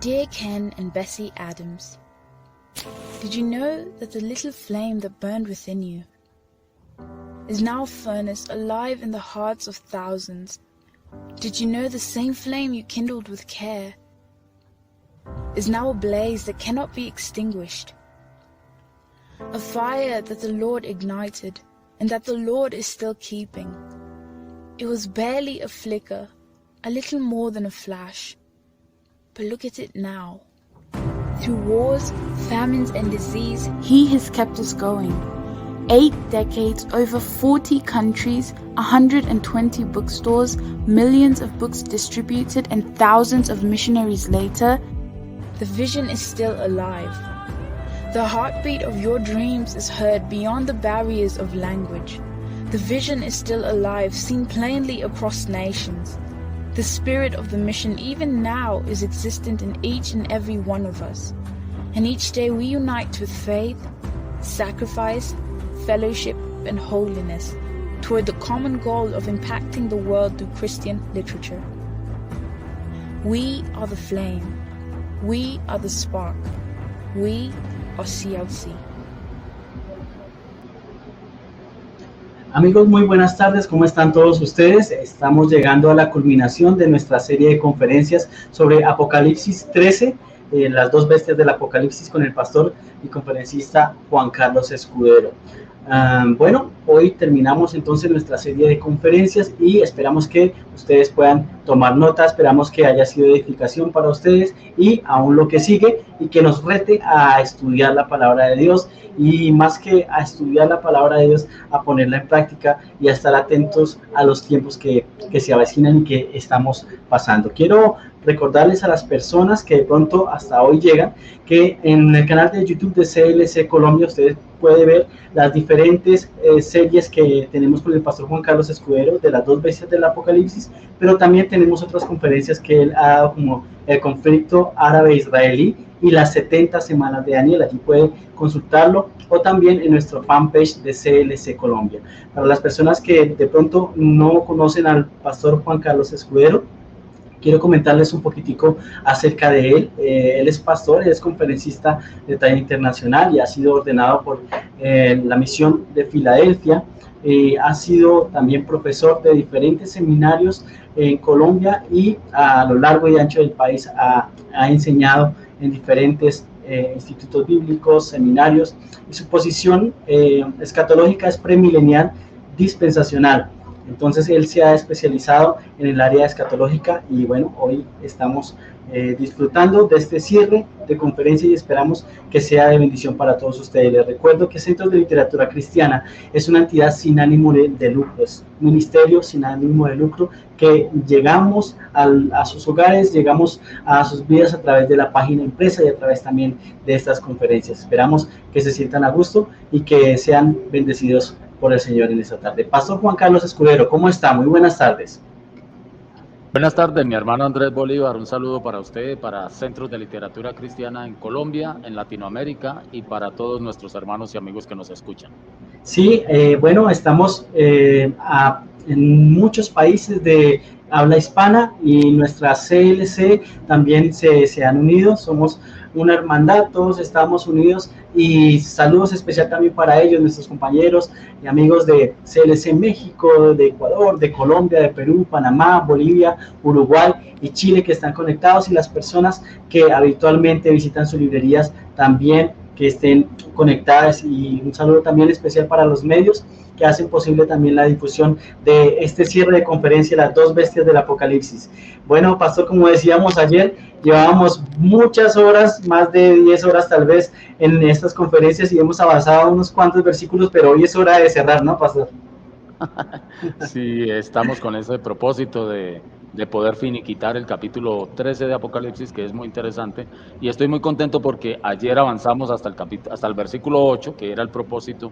Dear Ken and Bessie Adams, did you know that the little flame that burned within you is now a furnace alive in the hearts of thousands? Did you know the same flame you kindled with care is now a blaze that cannot be extinguished? A fire that the Lord ignited and that the Lord is still keeping. It was barely a flicker, a little more than a flash. But look at it now. Through wars, famines, and disease, He has kept us going. 8 decades, over 40 countries, 120 bookstores, millions of books distributed, and thousands of missionaries later, the vision is still alive. The heartbeat of your dreams is heard beyond the barriers of language. The vision is still alive, seen plainly across nations. The spirit of the mission even now is existent in each and every one of us. And each day we unite with faith, sacrifice, fellowship, and holiness toward the common goal of impacting the world through Christian literature. We are the flame. We are the spark. We are CLC. Amigos, muy buenas tardes, ¿cómo están todos ustedes? Estamos llegando a la culminación de nuestra serie de conferencias sobre Apocalipsis 13, las dos bestias del Apocalipsis, con el pastor y conferencista Juan Carlos Escudero. Bueno, hoy terminamos entonces nuestra serie de conferencias y esperamos que ustedes puedan tomar nota, esperamos que haya sido de edificación para ustedes y aún lo que sigue, y que nos rete a estudiar la palabra de Dios, y más que a estudiar la palabra de Dios, a ponerla en práctica y a estar atentos a los tiempos que se avecinan y que estamos pasando. Quiero recordarles a las personas que de pronto hasta hoy llegan, que en el canal de YouTube de CLC Colombia ustedes pueden ver las diferentes series que tenemos con el pastor Juan Carlos Escudero de las dos bestias del Apocalipsis, pero también tenemos otras conferencias que él ha dado, como el conflicto árabe-israelí y las 70 semanas de Daniel. Allí puede consultarlo, o también en nuestro fanpage de CLC Colombia. Para las personas que de pronto no conocen al pastor Juan Carlos Escudero, quiero comentarles un poquitico acerca de él. Él es pastor, él es conferencista de talla internacional y ha sido ordenado por la misión de Filadelfia. Ha sido también profesor de diferentes seminarios en Colombia, y a lo largo y ancho del país ha enseñado en diferentes institutos bíblicos, seminarios, y su posición escatológica es premilenial dispensacional. Entonces él se ha especializado en el área escatológica, y bueno, hoy estamos disfrutando de este cierre de conferencia y esperamos que sea de bendición para todos ustedes. Les recuerdo que Centros de Literatura Cristiana es una entidad sin ánimo de lucro, es un ministerio sin ánimo de lucro, que llegamos a sus hogares, llegamos a sus vidas a través de la página impresa y a través también de estas conferencias. Esperamos que se sientan a gusto y que sean bendecidos por el Señor en esta tarde. Pastor Juan Carlos Escudero, ¿cómo está? Muy buenas tardes. Buenas tardes, mi hermano Andrés Bolívar. Un saludo para usted, para Centros de Literatura Cristiana en Colombia, en Latinoamérica, y para todos nuestros hermanos y amigos que nos escuchan. Sí, bueno, estamos en muchos países de habla hispana, y nuestra CLC también se han unido. Somos una hermandad, todos estamos unidos, y saludos especial también para ellos, nuestros compañeros y amigos de CLC México, de Ecuador, de Colombia, de Perú, Panamá, Bolivia, Uruguay y Chile, que están conectados, y las personas que habitualmente visitan sus librerías también, que estén conectadas. Y un saludo también especial para los medios que hacen posible también la difusión de este cierre de conferencia, las dos bestias del Apocalipsis. Bueno, pastor, como decíamos ayer, llevábamos muchas horas, más de 10 horas tal vez, en estas conferencias, y hemos avanzado unos cuantos versículos, pero hoy es hora de cerrar, ¿no, pastor? Sí, estamos con ese propósito de poder finiquitar el capítulo 13 de Apocalipsis, que es muy interesante, y estoy muy contento porque ayer avanzamos hasta el versículo 8, que era el propósito.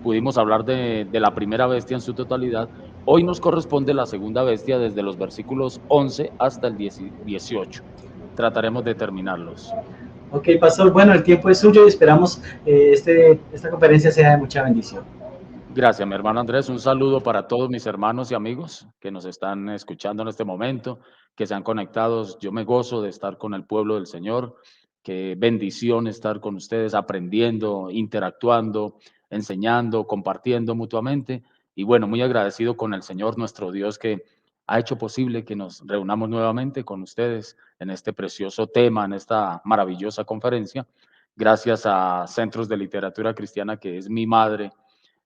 Pudimos hablar de la primera bestia en su totalidad. Hoy nos corresponde la segunda bestia, desde los versículos 11 hasta el 18. Trataremos de terminarlos. Ok, pastor, bueno, el tiempo es suyo y esperamos esta conferencia sea de mucha bendición. Gracias, mi hermano Andrés. Un saludo para todos mis hermanos y amigos que nos están escuchando en este momento, que se han conectado. Yo me gozo de estar con el pueblo del Señor. Qué bendición estar con ustedes, aprendiendo, interactuando, enseñando, compartiendo mutuamente. Y bueno, muy agradecido con el Señor nuestro Dios que ha hecho posible que nos reunamos nuevamente con ustedes en este precioso tema, en esta maravillosa conferencia. Gracias a Centros de Literatura Cristiana, que es mi madre,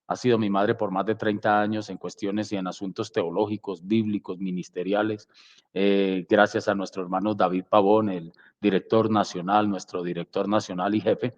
ha sido mi madre por más de 30 años en cuestiones y en asuntos teológicos, bíblicos, ministeriales. Gracias a nuestro hermano David Pavón, el director nacional, nuestro director nacional y jefe.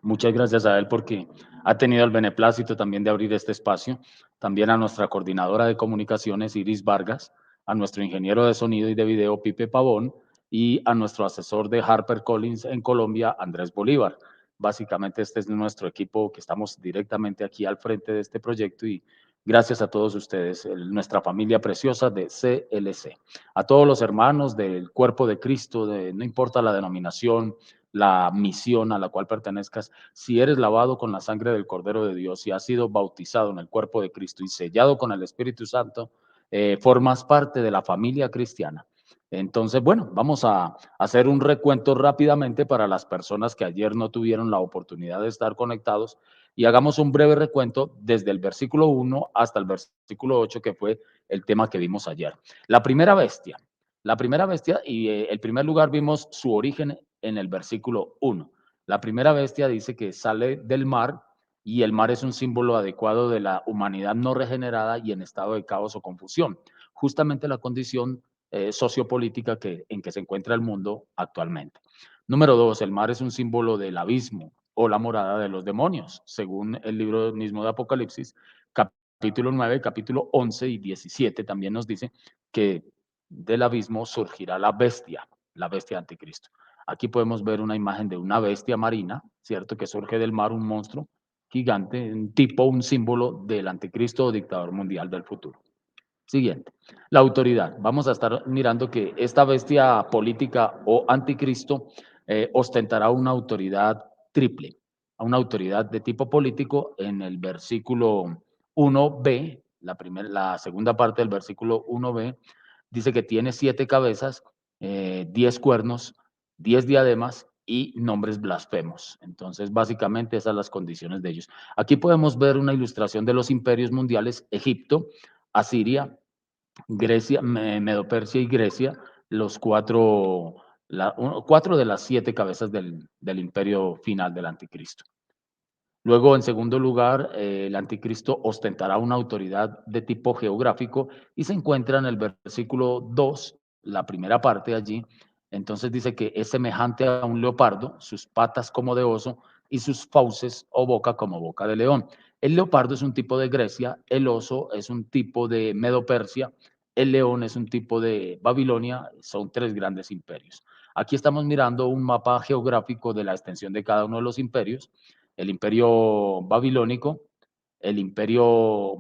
Muchas gracias a él porque ha tenido el beneplácito también de abrir este espacio. También a nuestra coordinadora de comunicaciones, Iris Vargas, a nuestro ingeniero de sonido y de video, Pipe Pavón, y a nuestro asesor de HarperCollins en Colombia, Andrés Bolívar. Básicamente este es nuestro equipo que estamos directamente aquí al frente de este proyecto y gracias a todos ustedes, nuestra familia preciosa de CLC. A todos los hermanos del cuerpo de Cristo, no importa la denominación, la misión a la cual pertenezcas, si eres lavado con la sangre del Cordero de Dios, si has sido bautizado en el cuerpo de Cristo y sellado con el Espíritu Santo, formas parte de la familia cristiana. Entonces, bueno, vamos a hacer un recuento rápidamente para las personas que ayer no tuvieron la oportunidad de estar conectados y hagamos un breve recuento desde el versículo 1 hasta el versículo 8, que fue el tema que vimos ayer. La primera bestia, y el primer lugar vimos su origen en el versículo 1. La primera bestia dice que sale del mar y el mar es un símbolo adecuado de la humanidad no regenerada y en estado de caos o confusión. Justamente la condición sociopolítica en que se encuentra el mundo actualmente. Número 2, el mar es un símbolo del abismo o la morada de los demonios, según el libro mismo de Apocalipsis, capítulo 9, capítulo 11 y 17 también nos dice que del abismo surgirá la bestia anticristo. Aquí podemos ver una imagen de una bestia marina, ¿cierto? Que surge del mar, un monstruo gigante, un tipo, un símbolo del anticristo o dictador mundial del futuro. Siguiente, la autoridad. Vamos a estar mirando que esta bestia política o anticristo ostentará una autoridad triple, una autoridad de tipo político en el versículo 1b, la segunda parte del versículo 1b, dice que tiene 7 cabezas, 10 cuernos, 10 diademas y nombres blasfemos. Entonces, básicamente esas son las condiciones de ellos. Aquí podemos ver una ilustración de los imperios mundiales, Egipto, Asiria, Grecia, Medo-Persia y Grecia, los cuatro de las 7 cabezas del imperio final del anticristo. Luego, en segundo lugar, el anticristo ostentará una autoridad de tipo geográfico y se encuentra en el versículo 2, la primera parte allí. Entonces dice que es semejante a un leopardo, sus patas como de oso y sus fauces o boca como boca de león. El leopardo es un tipo de Grecia, el oso es un tipo de Medo-Persia, el león es un tipo de Babilonia, son 3 grandes imperios. Aquí estamos mirando un mapa geográfico de la extensión de cada uno de los imperios. El imperio babilónico, el imperio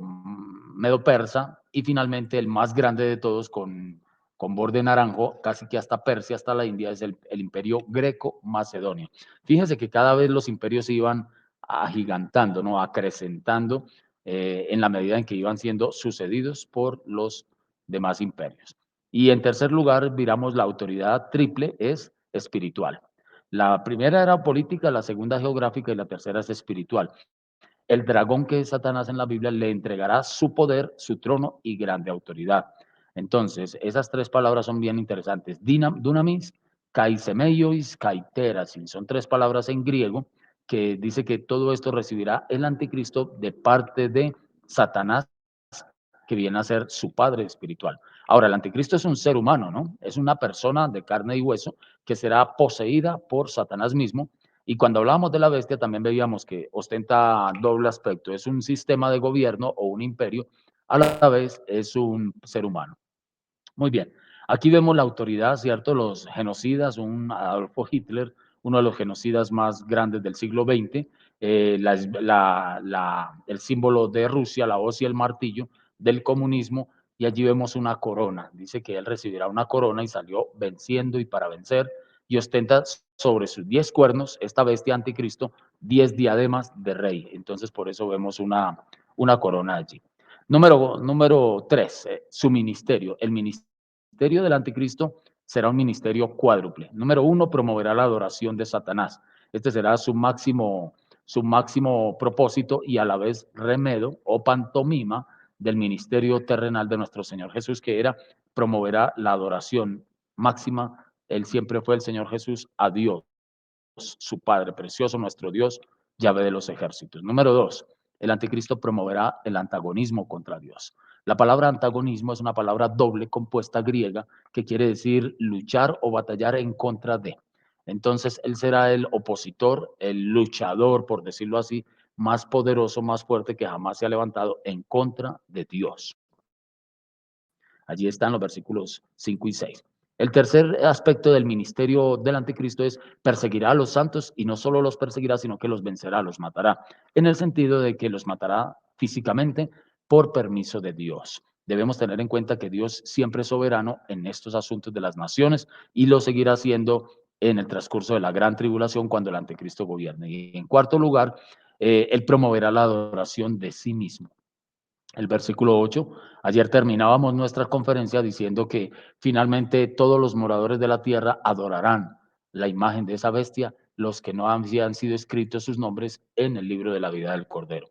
medo-persa y finalmente el más grande de todos con borde naranjo, casi que hasta Persia, hasta la India, es el imperio greco-macedonio. Fíjense que cada vez los imperios se iban agigantando, ¿no? Acrecentando en la medida en que iban siendo sucedidos por los demás imperios. Y en tercer lugar, miramos la autoridad triple, es espiritual. La primera era política, la segunda geográfica y la tercera es espiritual. El dragón que es Satanás en la Biblia le entregará su poder, su trono y grande autoridad. Entonces, esas 3 palabras son bien interesantes. Dunamis, kaisemeiois, kaiterasin. Son 3 palabras en griego que dice que todo esto recibirá el anticristo de parte de Satanás, que viene a ser su padre espiritual. Ahora, el anticristo es un ser humano, ¿no? Es una persona de carne y hueso que será poseída por Satanás mismo. Y cuando hablábamos de la bestia, también veíamos que ostenta doble aspecto. Es un sistema de gobierno o un imperio, a la vez es un ser humano. Muy bien, aquí vemos la autoridad, ¿cierto? Los genocidas, un Adolfo Hitler, uno de los genocidas más grandes del siglo XX, el símbolo de Rusia, la hoz y el martillo del comunismo, y allí vemos una corona. Dice que él recibirá una corona y salió venciendo y para vencer, y ostenta sobre sus 10 cuernos, esta bestia anticristo, 10 diademas de rey. Entonces, por eso vemos una corona allí. Número 3, su ministerio. El ministerio ministerio del anticristo será un ministerio cuádruple. Número uno, promoverá la adoración de Satanás. Este será su máximo propósito y a la vez remedo o pantomima del ministerio terrenal de nuestro Señor Jesús, que era promoverá la adoración máxima. Él siempre fue el Señor Jesús a Dios, su Padre precioso, nuestro Dios, Yahvé de los ejércitos. Número dos, el anticristo promoverá el antagonismo contra Dios. La palabra antagonismo es una palabra doble compuesta griega que quiere decir luchar o batallar en contra de. Entonces, él será el opositor, el luchador, por decirlo así, más poderoso, más fuerte que jamás se ha levantado en contra de Dios. Allí están los versículos 5 y 6. El tercer aspecto del ministerio del anticristo es perseguirá a los santos y no solo los perseguirá, sino que los vencerá, los matará, en el sentido de que los matará físicamente por permiso de Dios. Debemos tener en cuenta que Dios siempre es soberano en estos asuntos de las naciones y lo seguirá haciendo en el transcurso de la gran tribulación cuando el anticristo gobierne. Y en cuarto lugar, él promoverá la adoración de sí mismo. El versículo 8. Ayer terminábamos nuestra conferencia diciendo que finalmente todos los moradores de la tierra adorarán la imagen de esa bestia, los que no habían sido escritos sus nombres en el libro de la vida del Cordero.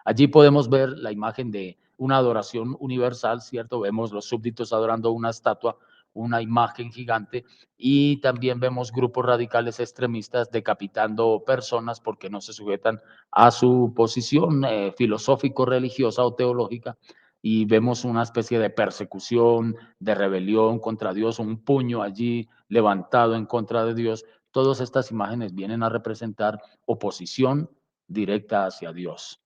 Allí podemos ver la imagen de una adoración universal, ¿cierto? Vemos los súbditos adorando una estatua, una imagen gigante, y también vemos grupos radicales extremistas decapitando personas porque no se sujetan a su posición filosófico-religiosa o teológica, y vemos una especie de persecución, de rebelión contra Dios, un puño allí levantado en contra de Dios. Todas estas imágenes vienen a representar oposición directa hacia Dios.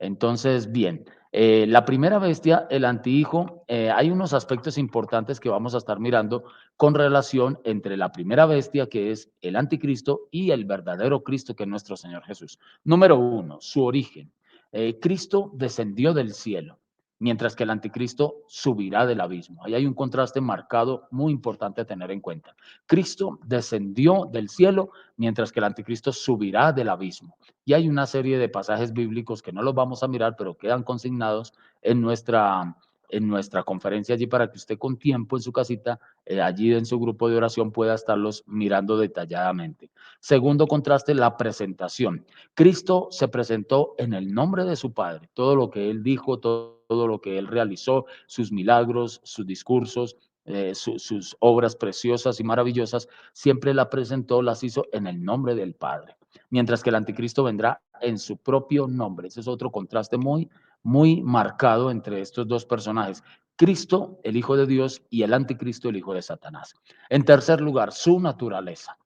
Entonces, bien, la primera bestia, el antihijo, hay unos aspectos importantes que vamos a estar mirando con relación entre la primera bestia, que es el anticristo, y el verdadero Cristo, que es nuestro Señor Jesús. Número uno, su origen. Cristo descendió del cielo, mientras que el anticristo subirá del abismo. Ahí hay un contraste marcado muy importante a tener en cuenta. Cristo descendió del cielo, mientras que el anticristo subirá del abismo. Y hay una serie de pasajes bíblicos que no los vamos a mirar, pero quedan consignados en nuestra conferencia allí para que usted con tiempo en su casita, allí en su grupo de oración, pueda estarlos mirando detalladamente. Segundo contraste, la presentación. Cristo se presentó en el nombre de su Padre. Todo lo que él dijo, todo lo que él realizó, sus milagros, sus discursos, sus obras preciosas y maravillosas, siempre la presentó, las hizo en el nombre del Padre. Mientras que el anticristo vendrá en su propio nombre. Ese es otro contraste muy marcado entre estos dos personajes. Cristo, el Hijo de Dios, y el anticristo, el Hijo de Satanás. En tercer lugar, su naturaleza.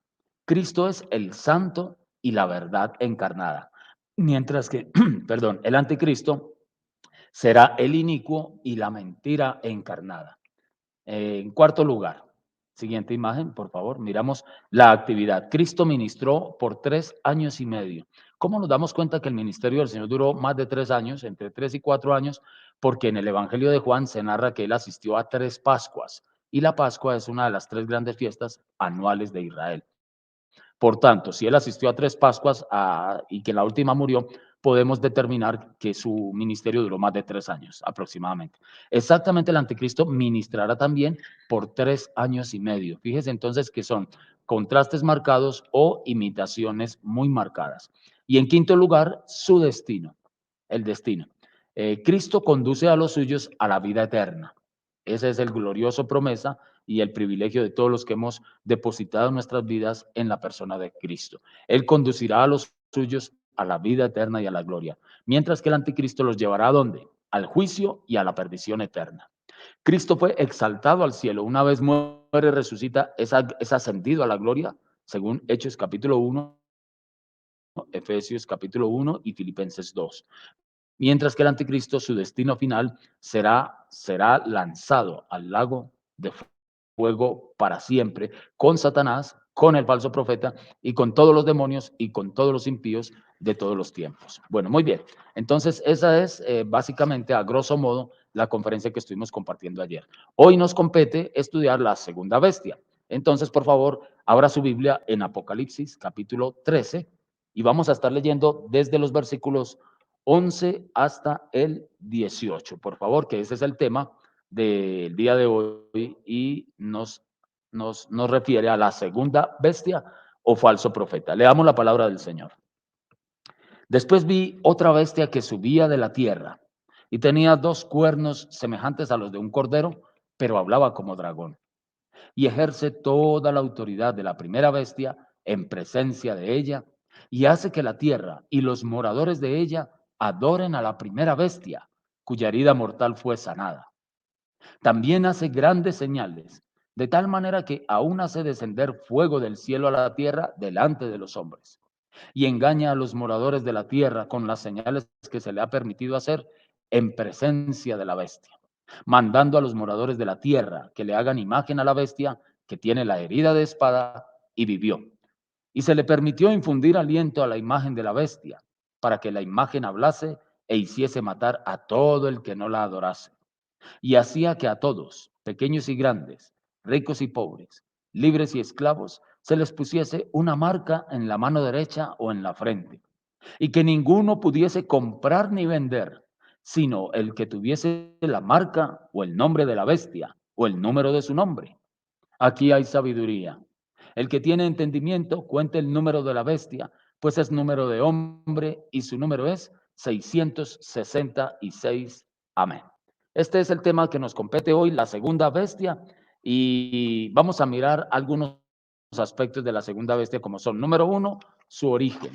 Cristo es el santo y la verdad encarnada. Mientras que, perdón, el anticristo será el inicuo y la mentira encarnada. En cuarto lugar, siguiente imagen, por favor, miramos la actividad. Cristo ministró por 3 años y medio. ¿Cómo nos damos cuenta que el ministerio del Señor duró más de 3 años, entre 3 y 4 años? Porque en el Evangelio de Juan se narra que él asistió a 3 Pascuas, y la Pascua es una de las 3 grandes fiestas anuales de Israel. Por tanto, si él asistió a 3 Pascuas y que la última murió, podemos determinar que su ministerio duró más de 3 años aproximadamente. Exactamente, el anticristo ministrará también por 3 años y medio. Fíjese entonces que son contrastes marcados o imitaciones muy marcadas. Y en quinto lugar, su destino, el destino. Cristo conduce a los suyos a la vida eterna. Ese es el glorioso promesa y el privilegio de todos los que hemos depositado nuestras vidas en la persona de Cristo. Él conducirá a los suyos a la vida eterna y a la gloria, mientras que el anticristo los llevará ¿a dónde? Al juicio y a la perdición eterna. Cristo fue exaltado al cielo, una vez muere, resucita, es ascendido a la gloria, según Hechos capítulo 1, Efesios capítulo 1 y Filipenses 2. Mientras que el anticristo, su destino final será lanzado al lago de fuego para siempre, con Satanás, con el falso profeta y con todos los demonios y con todos los impíos de todos los tiempos. Bueno, muy bien. Entonces, esa es básicamente, a grosso modo, la conferencia que estuvimos compartiendo ayer. Hoy nos compete estudiar la segunda bestia. Entonces, por favor, abra su Biblia en Apocalipsis, capítulo 13, y vamos a estar leyendo desde los versículos 11 hasta el 18, por favor, que ese es el tema del día de hoy y nos refiere a la segunda bestia o falso profeta. Leamos la palabra del Señor. Después vi otra bestia que subía de la tierra y tenía 2 cuernos semejantes a los de un cordero, pero hablaba como dragón y ejerce toda la autoridad de la primera bestia en presencia de ella y hace que la tierra y los moradores de ella adoren a la primera bestia, cuya herida mortal fue sanada. También hace grandes señales, de tal manera que aún hace descender fuego del cielo a la tierra delante de los hombres, y engaña a los moradores de la tierra con las señales que se le ha permitido hacer en presencia de la bestia, mandando a los moradores de la tierra que le hagan imagen a la bestia que tiene la herida de espada y vivió. Y se le permitió infundir aliento a la imagen de la bestia, para que la imagen hablase e hiciese matar a todo el que no la adorase. Y hacía que a todos, pequeños y grandes, ricos y pobres, libres y esclavos, se les pusiese una marca en la mano derecha o en la frente, y que ninguno pudiese comprar ni vender, sino el que tuviese la marca o el nombre de la bestia o el número de su nombre. Aquí hay sabiduría. El que tiene entendimiento, cuente el número de la bestia, pues es número de hombre y su número es 666. Amén. Este es el tema que nos compete hoy, la segunda bestia, y vamos a mirar algunos aspectos de la segunda bestia como son, número 1, su origen.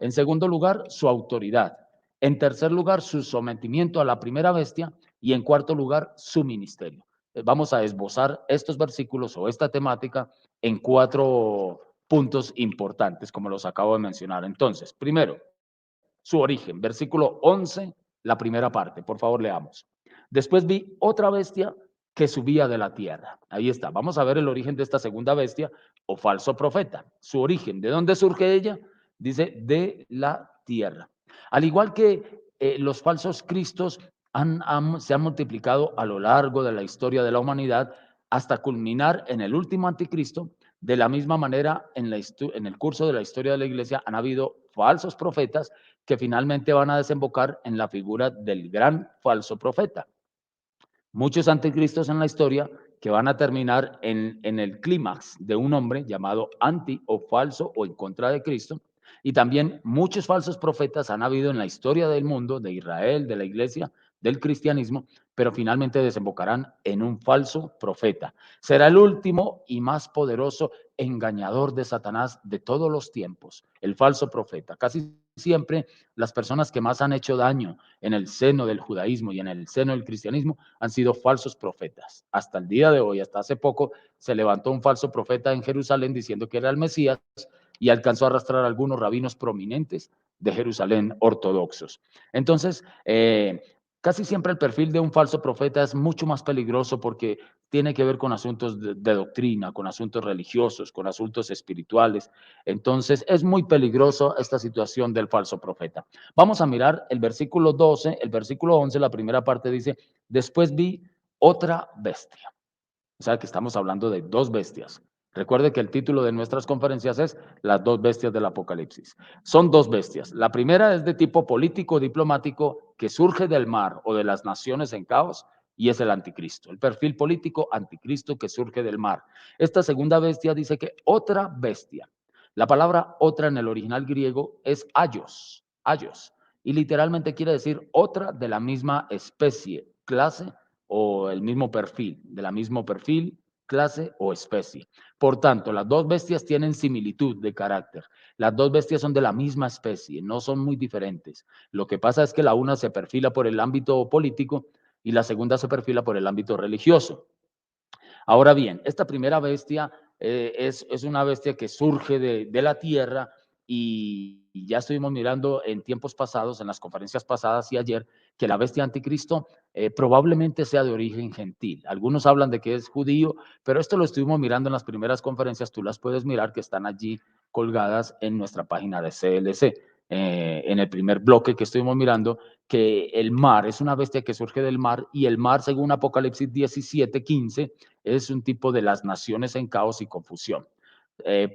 En segundo lugar, su autoridad. En tercer lugar, su sometimiento a la primera bestia. Y en cuarto lugar, su ministerio. Vamos a esbozar estos versículos o esta temática en 4 puntos importantes, como los acabo de mencionar. Entonces, primero, su origen. Versículo 11, la primera parte. Por favor, leamos. Después vi otra bestia que subía de la tierra. Ahí está. Vamos a ver el origen de esta segunda bestia o falso profeta. Su origen. ¿De dónde surge ella? Dice, de la tierra. Al igual que los falsos cristos se han multiplicado a lo largo de la historia de la humanidad hasta culminar en el último anticristo. De la misma manera, en el curso de la historia de la iglesia han habido falsos profetas que finalmente van a desembocar en la figura del gran falso profeta. Muchos anticristos en la historia que van a terminar en el clímax de un hombre llamado anti o falso o en contra de Cristo. Y también muchos falsos profetas han habido en la historia del mundo, de Israel, de la iglesia, del cristianismo, pero finalmente desembocarán en un falso profeta. Será el último y más poderoso engañador de Satanás de todos los tiempos, el falso profeta. Casi siempre las personas que más han hecho daño en el seno del judaísmo y en el seno del cristianismo han sido falsos profetas. Hasta el día de hoy, hasta hace poco, se levantó un falso profeta en Jerusalén diciendo que era el Mesías y alcanzó a arrastrar a algunos rabinos prominentes de Jerusalén ortodoxos. Entonces, casi siempre el perfil de un falso profeta es mucho más peligroso porque tiene que ver con asuntos de doctrina, con asuntos religiosos, con asuntos espirituales. Entonces, es muy peligroso esta situación del falso profeta. Vamos a mirar el versículo 12, el versículo 11, la primera parte dice, después vi otra bestia. O sea que estamos hablando de 2 bestias. Recuerde que el título de nuestras conferencias es Las 2 bestias del Apocalipsis. Son 2 bestias. La primera es de tipo político diplomático que surge del mar o de las naciones en caos y es el anticristo. El perfil político anticristo que surge del mar. Esta segunda bestia dice que otra bestia. La palabra otra en el original griego es aios, aios, y literalmente quiere decir otra de la misma especie, clase o el mismo perfil, de la mismo perfil, clase o especie. Por tanto, las 2 bestias tienen similitud de carácter. Las 2 bestias son de la misma especie, no son muy diferentes. Lo que pasa es que la una se perfila por el ámbito político y la segunda se perfila por el ámbito religioso. Ahora bien, esta primera bestia es una bestia que surge de la tierra y ya estuvimos mirando en tiempos pasados, en las conferencias pasadas y ayer, que la bestia anticristo probablemente sea de origen gentil. Algunos hablan de que es judío, pero esto lo estuvimos mirando en las primeras conferencias, tú las puedes mirar que están allí colgadas en nuestra página de CLC. En el primer bloque que estuvimos mirando, que el mar es una bestia que surge del mar y el mar, según Apocalipsis 17:15, es un tipo de las naciones en caos y confusión.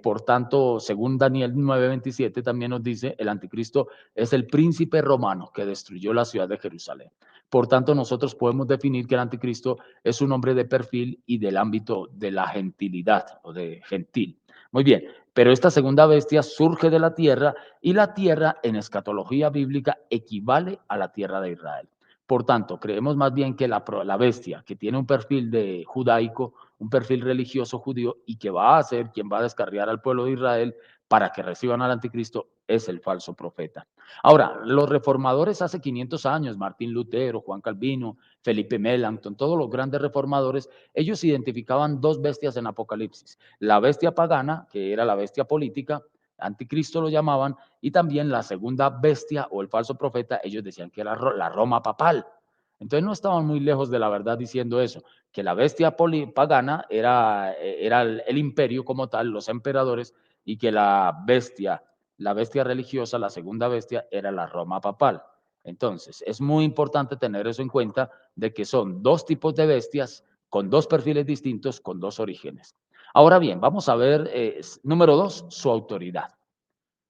Por tanto, según Daniel 9:27 también nos dice, el anticristo es el príncipe romano que destruyó la ciudad de Jerusalén. Por tanto, nosotros podemos definir que el anticristo es un hombre de perfil y del ámbito de la gentilidad o de gentil. Muy bien, pero esta segunda bestia surge de la tierra y la tierra en escatología bíblica equivale a la tierra de Israel. Por tanto, creemos más bien que la bestia, que tiene un perfil de judaico, un perfil religioso judío y que va a ser quien va a descarriar al pueblo de Israel para que reciban al anticristo, es el falso profeta. Ahora, los reformadores hace 500 años, Martín Lutero, Juan Calvino, Felipe Melanchthon, todos los grandes reformadores, ellos identificaban dos bestias en Apocalipsis. La bestia pagana, que era la bestia política, anticristo lo llamaban, y también la segunda bestia o el falso profeta, ellos decían que era la Roma papal. Entonces no estaban muy lejos de la verdad diciendo eso, que la bestia pagana era el imperio como tal, los emperadores, y que la bestia religiosa, la segunda bestia, era la Roma papal. Entonces, es muy importante tener eso en cuenta, de que son dos tipos de bestias con dos perfiles distintos, con dos orígenes. Ahora bien, vamos a ver, número 2, su autoridad.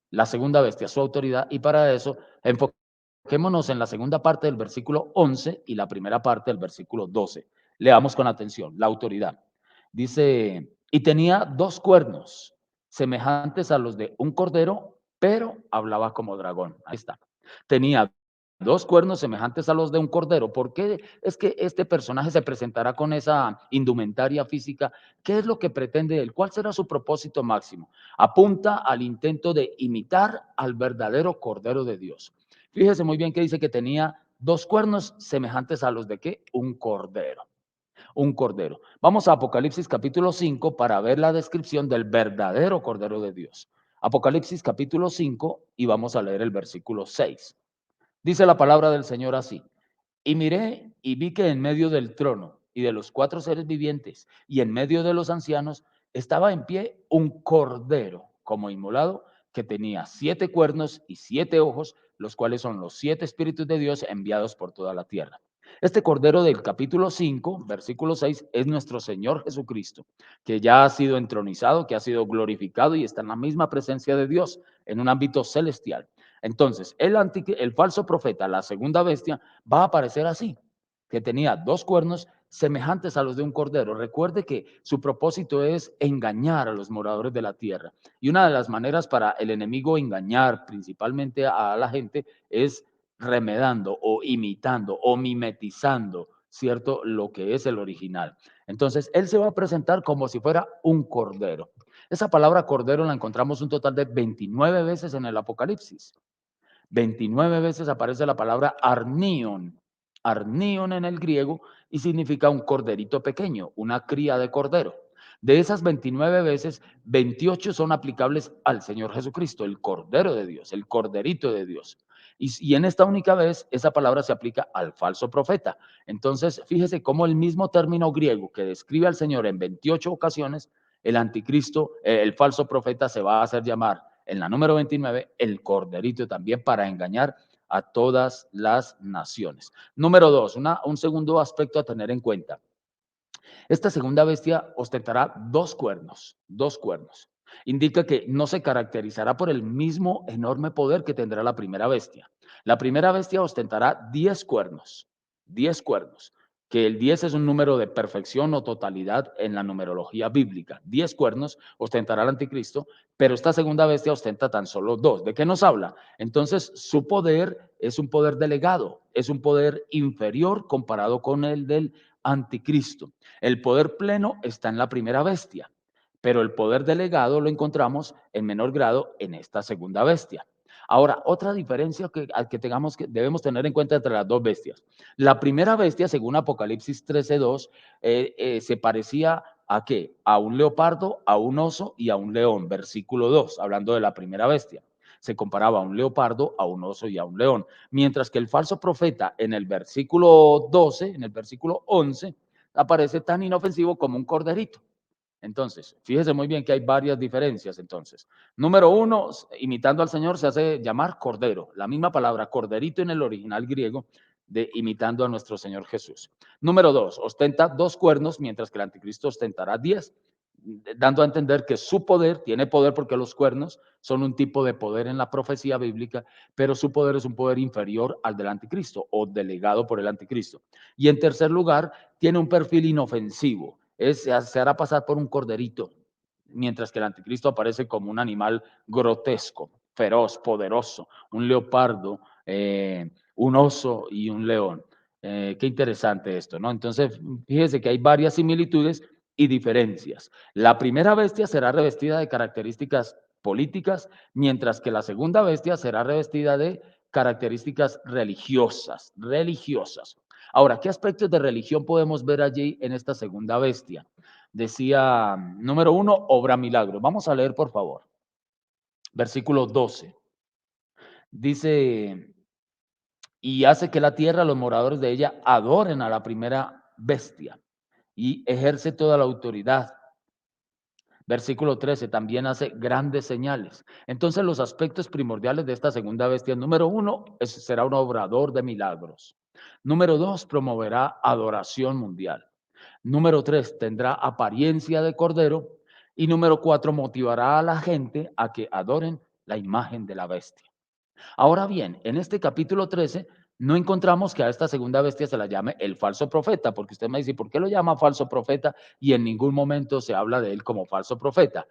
La segunda bestia, su autoridad, y para eso enfoquémonos en la segunda parte del versículo 11 y la primera parte del versículo 12. Leamos con atención, la autoridad. Dice, y tenía dos cuernos, semejantes a los de un cordero, pero hablaba como dragón. Ahí está. Tenía dos cuernos semejantes a los de un cordero. ¿Por qué es que este personaje se presentará con esa indumentaria física? ¿Qué es lo que pretende él? ¿Cuál será su propósito máximo? Apunta al intento de imitar al verdadero Cordero de Dios. Fíjese muy bien que dice que tenía dos cuernos semejantes a los de ¿qué? Un cordero. Un cordero. Vamos a Apocalipsis capítulo 5 para ver la descripción del verdadero Cordero de Dios. Apocalipsis capítulo 5 y vamos a leer el versículo 6. Dice la palabra del Señor así: y miré y vi que en medio del trono y de los cuatro seres vivientes y en medio de los ancianos estaba en pie un cordero como inmolado, que tenía 7 cuernos y 7 ojos, los cuales son los 7 espíritus de Dios enviados por toda la tierra. Este cordero del capítulo 5, versículo 6, es nuestro Señor Jesucristo, que ya ha sido entronizado, que ha sido glorificado y está en la misma presencia de Dios en un ámbito celestial. Entonces, el falso profeta, la segunda bestia, va a aparecer así, que tenía dos cuernos semejantes a los de un cordero. Recuerde que su propósito es engañar a los moradores de la tierra. Y una de las maneras para el enemigo engañar principalmente a la gente es remedando o imitando o mimetizando, ¿cierto? Lo que es el original. Entonces, él se va a presentar como si fuera un cordero. Esa palabra cordero la encontramos un total de 29 veces en el Apocalipsis. 29 veces aparece la palabra arnion, arnion en el griego, y significa un corderito pequeño, una cría de cordero. De esas 29 veces, 28 son aplicables al Señor Jesucristo, el Cordero de Dios, el Corderito de Dios. Y en esta única vez, esa palabra se aplica al falso profeta. Entonces, fíjese cómo el mismo término griego que describe al Señor en 28 ocasiones, el anticristo, el falso profeta, se va a hacer llamar en la número 29, el corderito también, para engañar a todas las naciones. Número 2, un segundo aspecto a tener en cuenta. Esta segunda bestia ostentará dos cuernos, dos cuernos. Indica que no se caracterizará por el mismo enorme poder que tendrá la primera bestia. La primera bestia ostentará 10 cuernos, que el 10 es un número de perfección o totalidad en la numerología bíblica. 10 cuernos ostentará el anticristo, pero esta segunda bestia ostenta tan solo 2. ¿De qué nos habla? Entonces, su poder es un poder delegado, es un poder inferior comparado con el del anticristo. El poder pleno está en la primera bestia, pero el poder delegado lo encontramos en menor grado en esta segunda bestia. Ahora, otra diferencia que debemos tener en cuenta entre las dos bestias. La primera bestia, según Apocalipsis 13:2, se parecía ¿a qué? A un leopardo, a un oso y a un león, versículo 2, hablando de la primera bestia. Se comparaba a un leopardo, a un oso y a un león. Mientras que el falso profeta en el versículo 12, en el versículo 11, aparece tan inofensivo como un corderito. Entonces, fíjese muy bien que hay varias diferencias. Entonces, número 1, imitando al Señor, se hace llamar cordero. La misma palabra, corderito, en el original griego, de imitando a nuestro Señor Jesús. Número 2, ostenta 2 cuernos, mientras que el anticristo ostentará 10. dando a entender que su poder, tiene poder porque los cuernos son un tipo de poder en la profecía bíblica, pero su poder es un poder inferior al del anticristo o delegado por el anticristo. Y en tercer lugar, tiene un perfil inofensivo, se hará pasar por un corderito, mientras que el anticristo aparece como un animal grotesco, feroz, poderoso, un leopardo, un oso y un león. Qué interesante esto, ¿no? Entonces, fíjese que hay varias similitudes y diferencias. La primera bestia será revestida de características políticas, mientras que la segunda bestia será revestida de características religiosas, religiosas. Ahora, ¿qué aspectos de religión podemos ver allí en esta segunda bestia? Decía, número 1, obra milagro. Vamos a leer, por favor. Versículo 12. Dice, y hace que la tierra, los moradores de ella, adoren a la primera bestia y ejerce toda la autoridad. Versículo 13, también hace grandes señales. Entonces los aspectos primordiales de esta segunda bestia, número 1, será un obrador de milagros. Número 2, promoverá adoración mundial. Número 3, tendrá apariencia de cordero. Y número 4, motivará a la gente a que adoren la imagen de la bestia. Ahora bien, en este capítulo 13 no encontramos que a esta segunda bestia se la llame el falso profeta, porque usted me dice, ¿por qué lo llama falso profeta? Y en ningún momento se habla de él como falso profeta.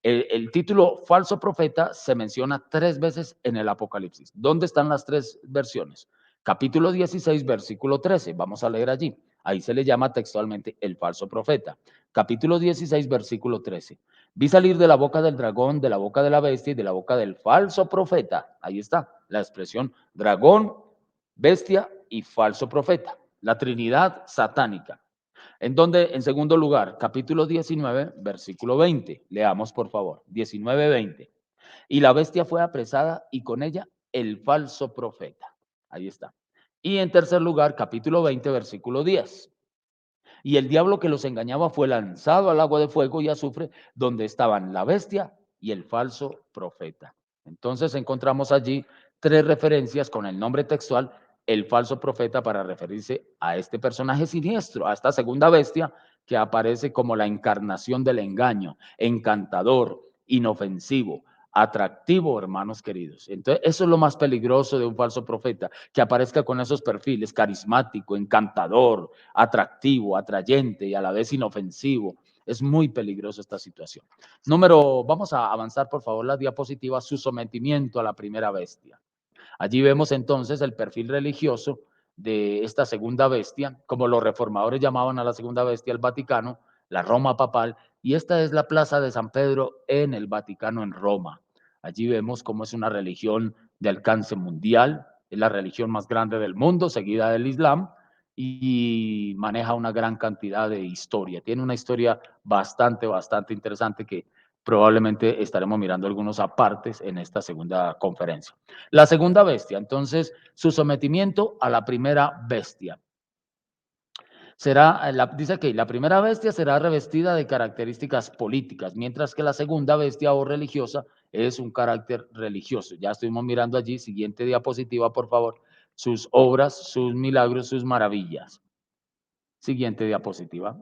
El título falso profeta se menciona 3 veces en el Apocalipsis. ¿Dónde están las 3 versiones? Capítulo 16, versículo 13. Vamos a leer allí. Ahí se le llama textualmente el falso profeta. Capítulo 16, versículo 13. Vi salir de la boca del dragón, de la boca de la bestia y de la boca del falso profeta. Ahí está la expresión dragón, bestia y falso profeta. La Trinidad satánica. En donde, en segundo lugar, capítulo 19, versículo 20. Leamos, por favor. 19, 20. Y la bestia fue apresada y con ella el falso profeta. Ahí está. Y en tercer lugar, capítulo 20, versículo 10. Y el diablo que los engañaba fue lanzado al agua de fuego y azufre, donde estaban la bestia y el falso profeta. Entonces encontramos allí 3 referencias con el nombre textual, el falso profeta, para referirse a este personaje siniestro, a esta segunda bestia que aparece como la encarnación del engaño, encantador, inofensivo, atractivo, hermanos queridos. Entonces, eso es lo más peligroso de un falso profeta, que aparezca con esos perfiles, carismático, encantador, atractivo, atrayente y a la vez inofensivo. Es muy peligrosa esta situación. Vamos a avanzar por favor la diapositiva, su sometimiento a la primera bestia. Allí vemos entonces el perfil religioso de esta segunda bestia, como los reformadores llamaban a la segunda bestia el Vaticano, la Roma papal, y esta es la Plaza de San Pedro en el Vaticano, en Roma. Allí vemos cómo es una religión de alcance mundial, es la religión más grande del mundo, seguida del Islam, y maneja una gran cantidad de historia. Tiene una historia bastante interesante que probablemente estaremos mirando algunos apartes en esta segunda conferencia. La segunda bestia, entonces, su sometimiento a la primera bestia. Dice que la primera bestia será revestida de características políticas, mientras que la segunda bestia o religiosa es un carácter religioso. Ya estuvimos mirando allí, siguiente diapositiva, por favor, sus obras, sus milagros, sus maravillas. Siguiente diapositiva.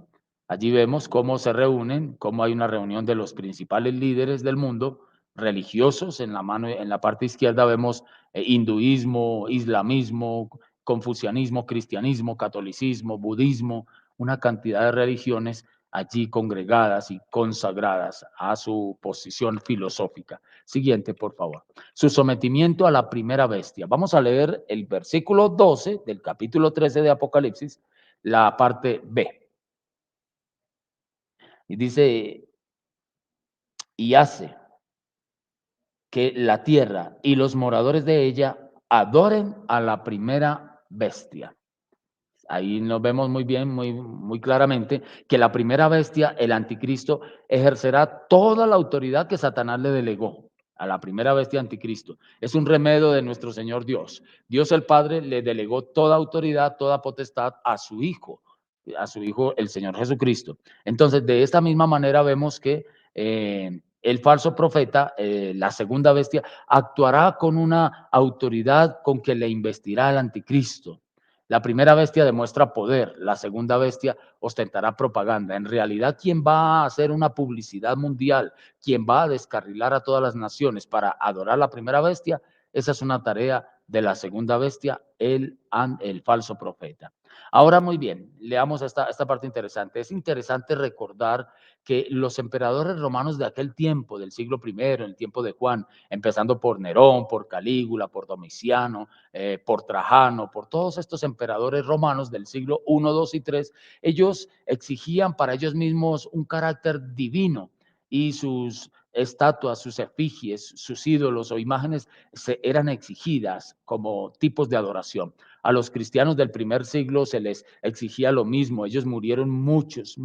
Allí vemos cómo se reúnen, cómo hay una reunión de los principales líderes del mundo religiosos. En la parte izquierda vemos hinduismo, islamismo, confucianismo, cristianismo, catolicismo, budismo, una cantidad de religiones allí congregadas y consagradas a su posición filosófica. Siguiente, por favor. Su sometimiento a la primera bestia. Vamos a leer el versículo 12 del capítulo 13 de Apocalipsis, la parte B. Y dice, y hace que la tierra y los moradores de ella adoren a la primera bestia. Ahí nos vemos muy bien, muy claramente, que la primera bestia, el anticristo, ejercerá toda la autoridad que Satanás le delegó a la primera bestia anticristo. Es un remedio de nuestro Señor Dios. Dios el Padre le delegó toda autoridad, toda potestad a su Hijo el Señor Jesucristo. Entonces, de esta misma manera vemos que el falso profeta, la segunda bestia, actuará con una autoridad con que le investirá al anticristo. La primera bestia demuestra poder, la segunda bestia ostentará propaganda. En realidad, quien va a hacer una publicidad mundial, quien va a descarrilar a todas las naciones para adorar la primera bestia, esa es una tarea de la segunda bestia, el falso profeta. Ahora, muy bien, leamos esta parte interesante. Es interesante recordar que los emperadores romanos de aquel tiempo, del siglo I, en el tiempo de Juan, empezando por Nerón, por Calígula, por Domiciano, por Trajano, por todos estos emperadores romanos del siglo I, II y III, ellos exigían para ellos mismos un carácter divino y sus estatuas, sus efigies, sus ídolos o imágenes eran exigidas como tipos de adoración. A los cristianos del primer siglo se les exigía lo mismo. Ellos murieron muchos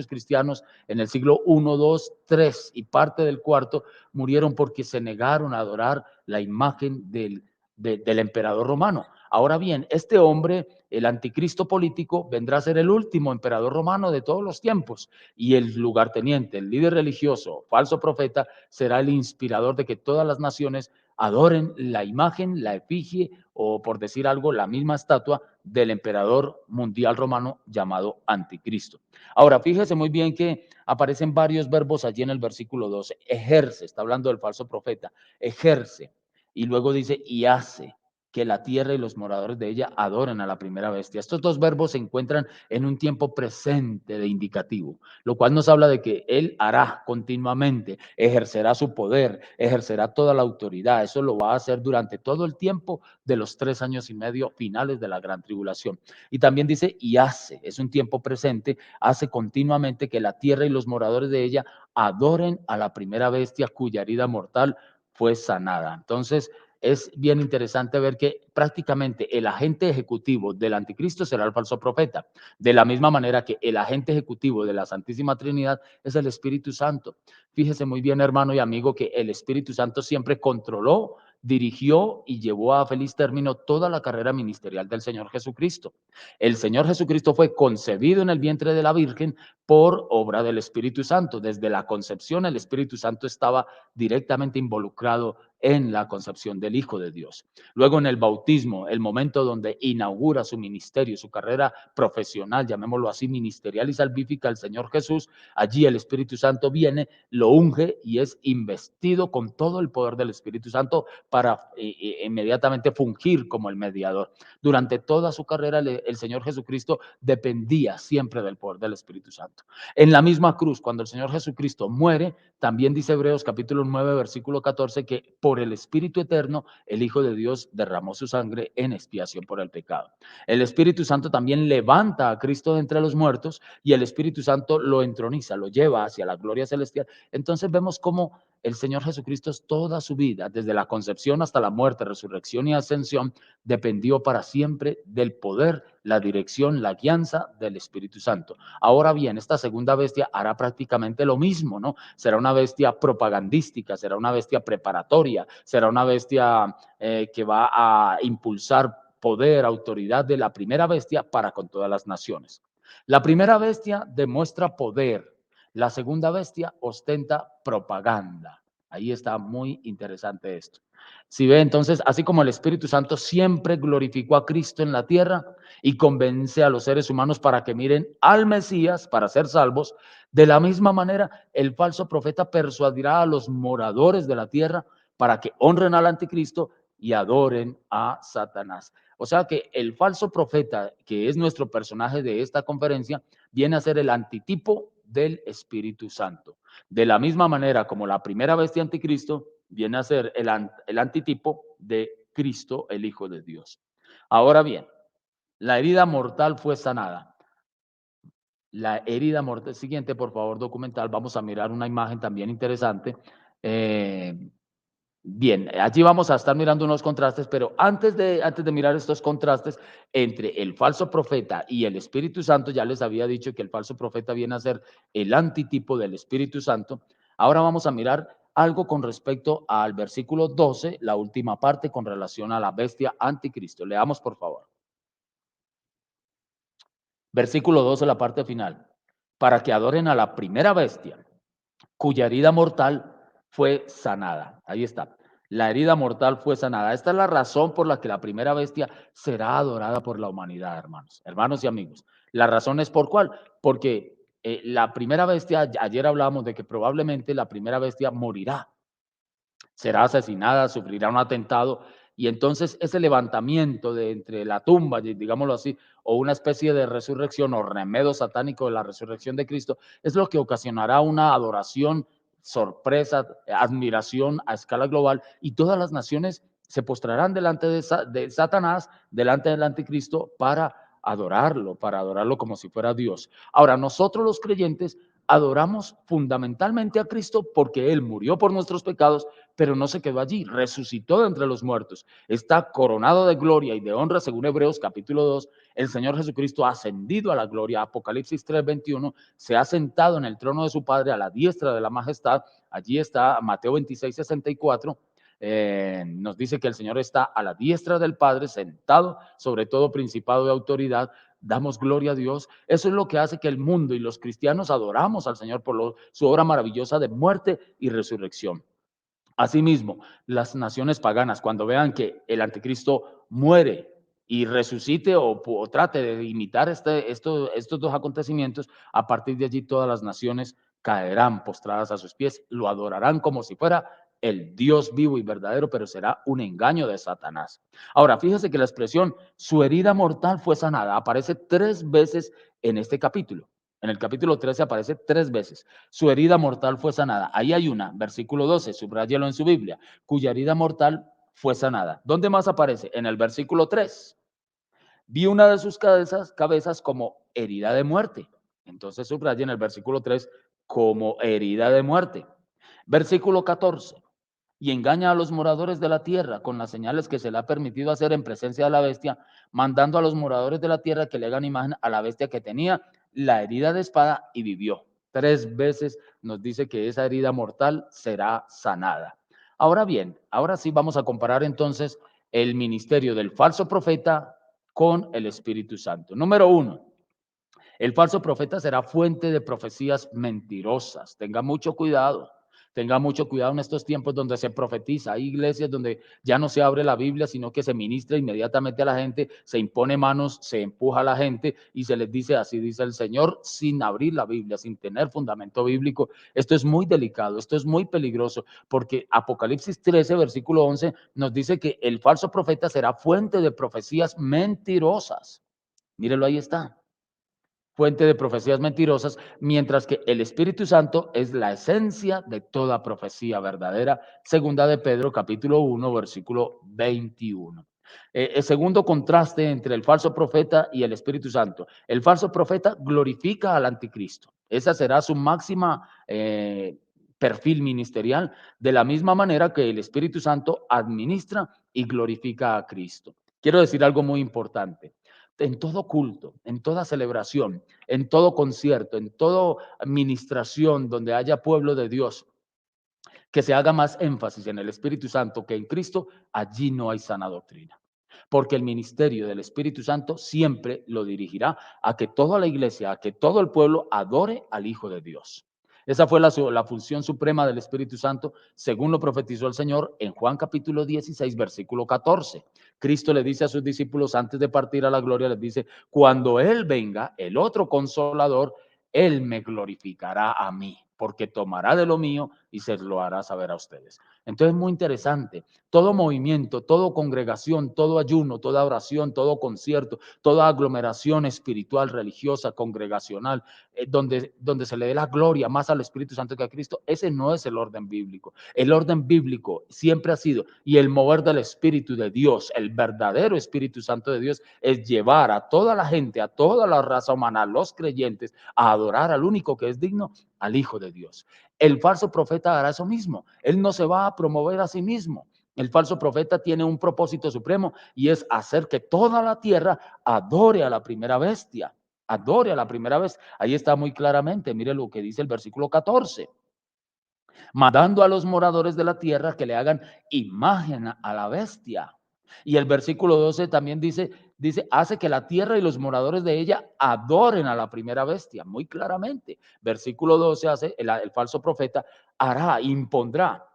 cristianos en el siglo I, II, III y parte del cuarto murieron porque se negaron a adorar la imagen del emperador romano. Ahora bien, este hombre, el anticristo político, vendrá a ser el último emperador romano de todos los tiempos y el lugarteniente, el líder religioso, falso profeta, será el inspirador de que todas las naciones adoren la imagen, la efigie o, por decir algo, la misma estatua del emperador mundial romano llamado anticristo. Ahora, fíjese muy bien que aparecen varios verbos allí en el versículo 12. Ejerce, está hablando del falso profeta, ejerce. Y luego dice, y hace que la tierra y los moradores de ella adoren a la primera bestia. Estos dos verbos se encuentran en un tiempo presente de indicativo, lo cual nos habla de que él hará continuamente, ejercerá su poder, ejercerá toda la autoridad. Eso lo va a hacer durante todo el tiempo de los 3 años y medio finales de la gran tribulación. Y también dice, y hace, es un tiempo presente, hace continuamente que la tierra y los moradores de ella adoren a la primera bestia cuya herida mortal fue sanada. Entonces, es bien interesante ver que prácticamente el agente ejecutivo del anticristo será el falso profeta, de la misma manera que el agente ejecutivo de la Santísima Trinidad es el Espíritu Santo. Fíjese muy bien, hermano y amigo, que el Espíritu Santo siempre controló, dirigió y llevó a feliz término toda la carrera ministerial del Señor Jesucristo. El Señor Jesucristo fue concebido en el vientre de la Virgen por obra del Espíritu Santo. Desde la concepción, el Espíritu Santo estaba directamente involucrado en la concepción del Hijo de Dios. Luego en el bautismo, el momento donde inaugura su ministerio, su carrera profesional, llamémoslo así, ministerial y salvífica, el Señor Jesús, allí el Espíritu Santo viene, lo unge y es investido con todo el poder del Espíritu Santo para inmediatamente fungir como el mediador. Durante toda su carrera, el Señor Jesucristo dependía siempre del poder del Espíritu Santo. En la misma cruz, cuando el Señor Jesucristo muere, también dice Hebreos capítulo 9, versículo 14, que por el Espíritu eterno, el Hijo de Dios derramó su sangre en expiación por el pecado. El Espíritu Santo también levanta a Cristo de entre los muertos y el Espíritu Santo lo entroniza, lo lleva hacia la gloria celestial. Entonces vemos cómo el Señor Jesucristo toda su vida, desde la concepción hasta la muerte, resurrección y ascensión, dependió para siempre del poder, la dirección, la guianza del Espíritu Santo. Ahora bien, esta segunda bestia hará prácticamente lo mismo, ¿no? Será una bestia propagandística, será una bestia preparatoria, será una bestia que va a impulsar poder, autoridad de la primera bestia para con todas las naciones. La primera bestia demuestra poder, la segunda bestia ostenta propaganda. Ahí está muy interesante esto. Si ve, entonces, así como el Espíritu Santo siempre glorificó a Cristo en la tierra y convence a los seres humanos para que miren al Mesías para ser salvos, de la misma manera el falso profeta persuadirá a los moradores de la tierra para que honren al anticristo y adoren a Satanás. O sea que el falso profeta, que es nuestro personaje de esta conferencia, viene a ser el antitipo del Espíritu Santo. De la misma manera como la primera bestia anticristo viene a ser el antitipo de Cristo, el Hijo de Dios. Ahora bien, la herida mortal fue sanada. La herida mortal, siguiente por favor documental, vamos a mirar una imagen también interesante. Bien, allí vamos a estar mirando unos contrastes, pero antes de mirar estos contrastes entre el falso profeta y el Espíritu Santo, ya les había dicho que el falso profeta viene a ser el antitipo del Espíritu Santo. Ahora vamos a mirar algo con respecto al versículo 12, la última parte con relación a la bestia anticristo. Leamos por favor. Versículo 12, la parte final. Para que adoren a la primera bestia, cuya herida mortal fue sanada. Ahí está. La herida mortal fue sanada. Esta es la razón por la que la primera bestia será adorada por la humanidad, hermanos y amigos. La razón es por cuál, porque la primera bestia, ayer hablábamos de que probablemente la primera bestia morirá, será asesinada, sufrirá un atentado, y entonces ese levantamiento de entre la tumba, digámoslo así, o una especie de resurrección o remedio satánico de la resurrección de Cristo, es lo que ocasionará una adoración, sorpresa, admiración a escala global, y todas las naciones se postrarán delante de Satanás, delante del anticristo, para adorarlo como si fuera Dios. Ahora, nosotros los creyentes adoramos fundamentalmente a Cristo porque Él murió por nuestros pecados, pero no se quedó allí, resucitó de entre los muertos, está coronado de gloria y de honra, según Hebreos capítulo 2, el Señor Jesucristo ha ascendido a la gloria, Apocalipsis 3:21, se ha sentado en el trono de su Padre a la diestra de la majestad, allí está Mateo 26:64, nos dice que el Señor está a la diestra del Padre, sentado sobre todo principado de autoridad. Damos gloria a Dios. Eso es lo que hace que el mundo y los cristianos adoramos al Señor por su obra maravillosa de muerte y resurrección. Asimismo, las naciones paganas, cuando vean que el anticristo muere y resucite o trate de imitar estos dos acontecimientos, a partir de allí todas las naciones caerán postradas a sus pies, lo adorarán como si fuera el Dios vivo y verdadero, pero será un engaño de Satanás. Ahora, fíjese que la expresión su herida mortal fue sanada aparece 3 veces en este capítulo. En el capítulo 13 aparece 3 veces. Su herida mortal fue sanada. Ahí hay una, versículo 12, subráyelo en su Biblia, cuya herida mortal fue sanada. ¿Dónde más aparece? En el versículo 3. Vi una de sus cabezas como herida de muerte. Entonces subraya en el versículo 3 como herida de muerte. Versículo 14. Y engaña a los moradores de la tierra con las señales que se le ha permitido hacer en presencia de la bestia, mandando a los moradores de la tierra que le hagan imagen a la bestia que tenía la herida de espada y vivió. 3 veces nos dice que esa herida mortal será sanada. Ahora bien, ahora sí vamos a comparar entonces el ministerio del falso profeta con el Espíritu Santo. Número 1, el falso profeta será fuente de profecías mentirosas. Tenga mucho cuidado en estos tiempos donde se profetiza. Hay iglesias donde ya no se abre la Biblia, sino que se ministra inmediatamente a la gente, se impone manos, se empuja a la gente y se les dice, así dice el Señor, sin abrir la Biblia, sin tener fundamento bíblico. Esto es muy delicado, esto es muy peligroso, porque Apocalipsis 13, versículo 11, nos dice que el falso profeta será fuente de profecías mentirosas. Mírelo, ahí está, fuente de profecías mentirosas, mientras que el Espíritu Santo es la esencia de toda profecía verdadera. Segunda de Pedro, capítulo 1, versículo 21. El segundo contraste entre el falso profeta y el Espíritu Santo. El falso profeta glorifica al anticristo. Esa será su máxima perfil ministerial, de la misma manera que el Espíritu Santo administra y glorifica a Cristo. Quiero decir algo muy importante. En todo culto, en toda celebración, en todo concierto, en toda administración donde haya pueblo de Dios, que se haga más énfasis en el Espíritu Santo que en Cristo, allí no hay sana doctrina. Porque el ministerio del Espíritu Santo siempre lo dirigirá a que toda la iglesia, a que todo el pueblo adore al Hijo de Dios. Esa fue la función suprema del Espíritu Santo, según lo profetizó el Señor en Juan capítulo 16, versículo 14. Cristo le dice a sus discípulos antes de partir a la gloria, les dice, cuando Él venga, el otro consolador, Él me glorificará a mí, porque tomará de lo mío y se lo hará saber a ustedes. Entonces, muy interesante. Todo movimiento, toda congregación, todo ayuno, toda oración, todo concierto, toda aglomeración espiritual, religiosa, congregacional, donde se le dé la gloria más al Espíritu Santo que a Cristo, ese no es el orden bíblico. El orden bíblico siempre ha sido, y el mover del Espíritu de Dios, el verdadero Espíritu Santo de Dios, es llevar a toda la gente, a toda la raza humana, a los creyentes, a adorar al único que es digno, al Hijo de Dios. El falso profeta hará eso mismo. Él no se va a promover a sí mismo. El falso profeta tiene un propósito supremo y es hacer que toda la tierra adore a la primera bestia. Adore a la primera vez. Ahí está muy claramente. Mire lo que dice el versículo 14. Mandando a los moradores de la tierra que le hagan imagen a la bestia. Y el versículo 12 también dice, hace que la tierra y los moradores de ella adoren a la primera bestia, muy claramente. Versículo 12 hace, el falso profeta hará, impondrá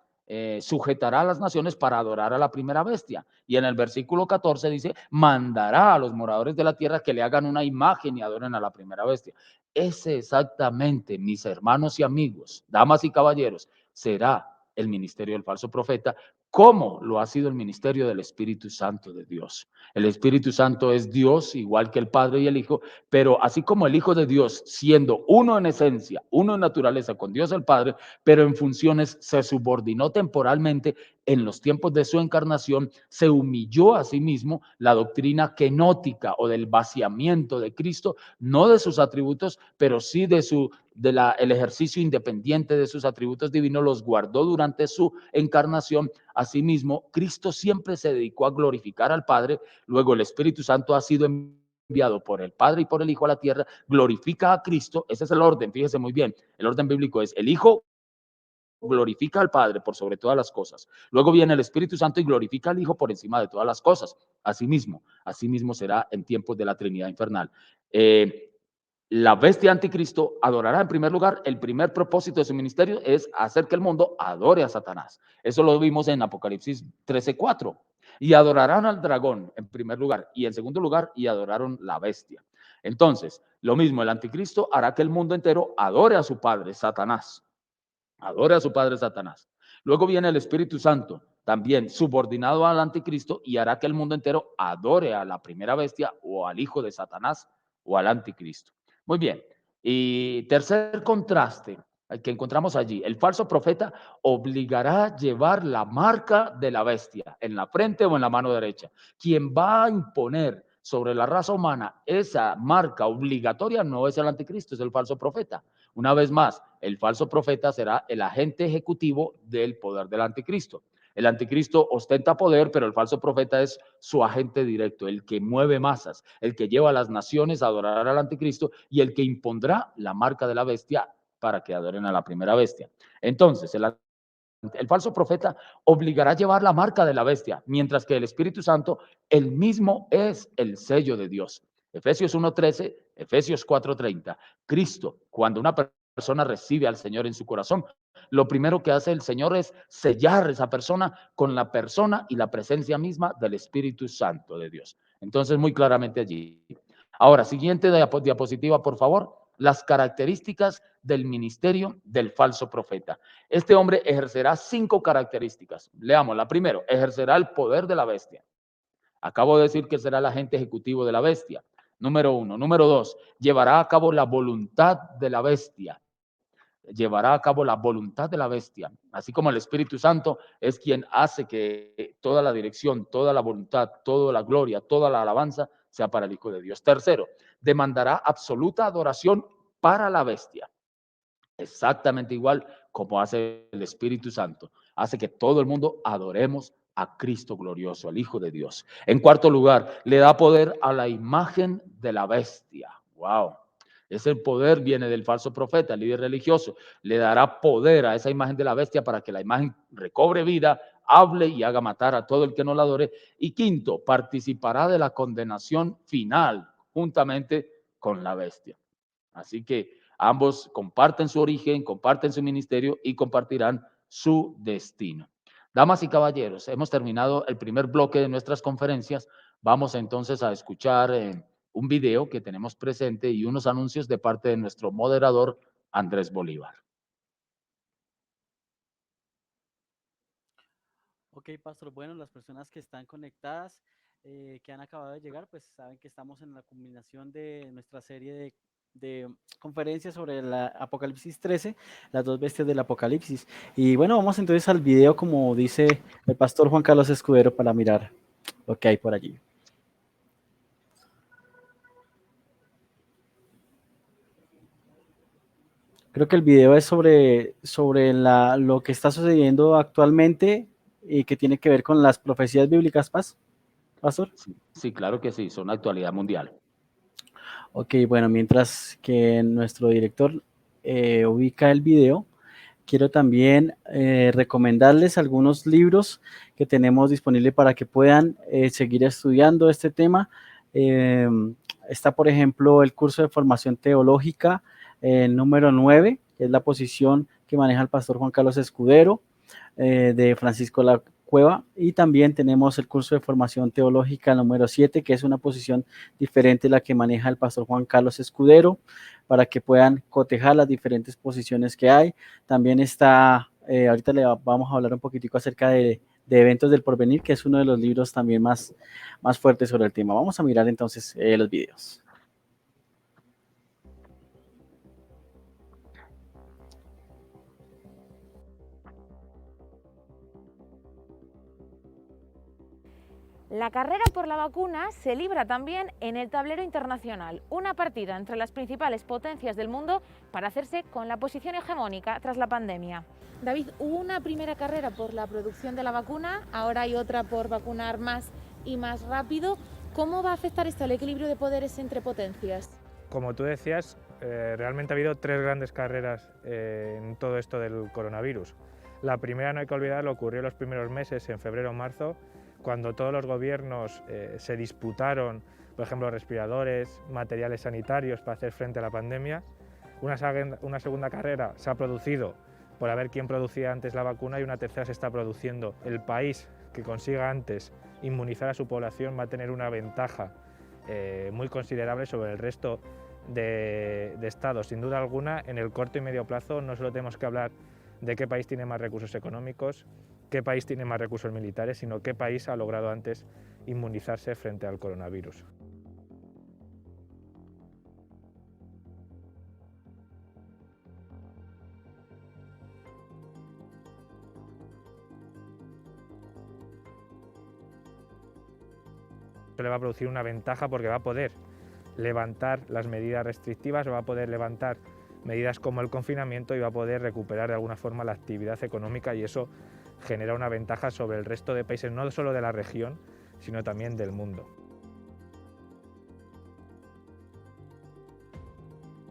sujetará a las naciones para adorar a la primera bestia. Y en el versículo 14 dice, mandará a los moradores de la tierra que le hagan una imagen y adoren a la primera bestia. Ese exactamente, mis hermanos y amigos, damas y caballeros, será el ministerio del falso profeta, como lo ha sido el ministerio del Espíritu Santo de Dios. El Espíritu Santo es Dios, igual que el Padre y el Hijo, pero así como el Hijo de Dios, siendo uno en esencia, uno en naturaleza con Dios el Padre, pero en funciones se subordinó temporalmente en los tiempos de su encarnación, se humilló a sí mismo. La doctrina kenótica o del vaciamiento de Cristo, no de sus atributos, pero sí el ejercicio independiente de sus atributos divinos, los guardó durante su encarnación. Asimismo, Cristo siempre se dedicó a glorificar al Padre. Luego el Espíritu Santo ha sido enviado por el Padre y por el Hijo a la tierra, glorifica a Cristo. Ese es el orden, fíjese muy bien. El orden bíblico es el Hijo glorifica al Padre por sobre todas las cosas. Luego viene el Espíritu Santo y glorifica al Hijo por encima de todas las cosas. Asimismo será en tiempos de la Trinidad infernal. La bestia anticristo adorará en primer lugar, el primer propósito de su ministerio es hacer que el mundo adore a Satanás. Eso lo vimos en Apocalipsis 13:4. Y adorarán al dragón en primer lugar, y en segundo lugar, y adoraron la bestia. Entonces, lo mismo, el anticristo hará que el mundo entero adore a su padre, Satanás. Adore a su padre Satanás. Luego viene el Espíritu Santo, también subordinado al anticristo, y hará que el mundo entero adore a la primera bestia o al hijo de Satanás o al anticristo. Muy bien. Y tercer contraste que encontramos allí, el falso profeta obligará a llevar la marca de la bestia en la frente o en la mano derecha. Quien va a imponer sobre la raza humana esa marca obligatoria no es el anticristo, es el falso profeta. Una vez más, el falso profeta será el agente ejecutivo del poder del anticristo. El anticristo ostenta poder, pero el falso profeta es su agente directo, el que mueve masas, el que lleva a las naciones a adorar al anticristo y el que impondrá la marca de la bestia para que adoren a la primera bestia. Entonces, el falso profeta obligará a llevar la marca de la bestia, mientras que el Espíritu Santo, el mismo es el sello de Dios. Efesios 1:13, Efesios 4:30. Cristo, cuando una persona recibe al Señor en su corazón, lo primero que hace el Señor es sellar a esa persona con la persona y la presencia misma del Espíritu Santo de Dios. Entonces, muy claramente allí. Ahora, siguiente diapositiva, por favor. Las características del ministerio del falso profeta. Este hombre ejercerá 5 características. Leamos, la primera, ejercerá el poder de la bestia. Acabo de decir que será el agente ejecutivo de la bestia. Número 1. Número 2, llevará a cabo la voluntad de la bestia. Llevará a cabo la voluntad de la bestia, así como el Espíritu Santo es quien hace que toda la dirección, toda la voluntad, toda la gloria, toda la alabanza sea para el Hijo de Dios. Tercero, demandará absoluta adoración para la bestia, exactamente igual como hace el Espíritu Santo, hace que todo el mundo adoremos a Cristo glorioso, al Hijo de Dios. En cuarto lugar, le da poder a la imagen de la bestia. Wow. Ese poder viene del falso profeta, el líder religioso. Le dará poder a esa imagen de la bestia para que la imagen recobre vida, hable y haga matar a todo el que no la adore. Y quinto, participará de la condenación final juntamente con la bestia. Así que ambos comparten su origen, comparten su ministerio y compartirán su destino. Damas y caballeros, hemos terminado el primer bloque de nuestras conferencias. Vamos entonces a escuchar un video que tenemos presente y unos anuncios de parte de nuestro moderador, Andrés Bolívar. Ok, Pastor, bueno, las personas que están conectadas, que han acabado de llegar, pues saben que estamos en la culminación de nuestra serie de conferencias sobre el Apocalipsis 13, las 2 bestias del Apocalipsis. Y bueno, vamos entonces al video, como dice el pastor Juan Carlos Escudero, para mirar lo que hay por allí. Creo que el video es sobre lo que está sucediendo actualmente y que tiene que ver con las profecías bíblicas, Pastor. Sí, claro que sí, son actualidad mundial. Ok, bueno, mientras que nuestro director ubica el video, quiero también recomendarles algunos libros que tenemos disponibles para que puedan seguir estudiando este tema. Está, por ejemplo, el curso de formación teológica, el número 9, que es la posición que maneja el pastor Juan Carlos Escudero. de Francisco La Cueva, y también tenemos el curso de formación teológica número 7, que es una posición diferente a la que maneja el pastor Juan Carlos Escudero, para que puedan cotejar las diferentes posiciones que hay. También está, ahorita le vamos a hablar un poquitico acerca de Eventos del Porvenir, que es uno de los libros también más fuertes sobre el tema. Vamos a mirar entonces los videos. La carrera por la vacuna se libra también en el tablero internacional, una partida entre las principales potencias del mundo para hacerse con la posición hegemónica tras la pandemia. David, hubo una primera carrera por la producción de la vacuna, ahora hay otra por vacunar más y más rápido. ¿Cómo va a afectar esto al equilibrio de poderes entre potencias? Como tú decías, realmente ha habido 3 grandes carreras en todo esto del coronavirus. La primera, no hay que olvidarlo, ocurrió en los primeros meses, en febrero o marzo, cuando todos los gobiernos se disputaron, por ejemplo, respiradores, materiales sanitarios para hacer frente a la pandemia. Una segunda carrera se ha producido por a ver quién producía antes la vacuna, y una tercera se está produciendo. El país que consiga antes inmunizar a su población va a tener una ventaja muy considerable sobre el resto de estados. Sin duda alguna, en el corto y medio plazo no solo tenemos que hablar de qué país tiene más recursos económicos, qué país tiene más recursos militares, sino qué país ha logrado antes inmunizarse frente al coronavirus. Esto le va a producir una ventaja porque va a poder levantar las medidas restrictivas, va a poder levantar medidas como el confinamiento y va a poder recuperar de alguna forma la actividad económica, y eso genera una ventaja sobre el resto de países, no solo de la región, sino también del mundo.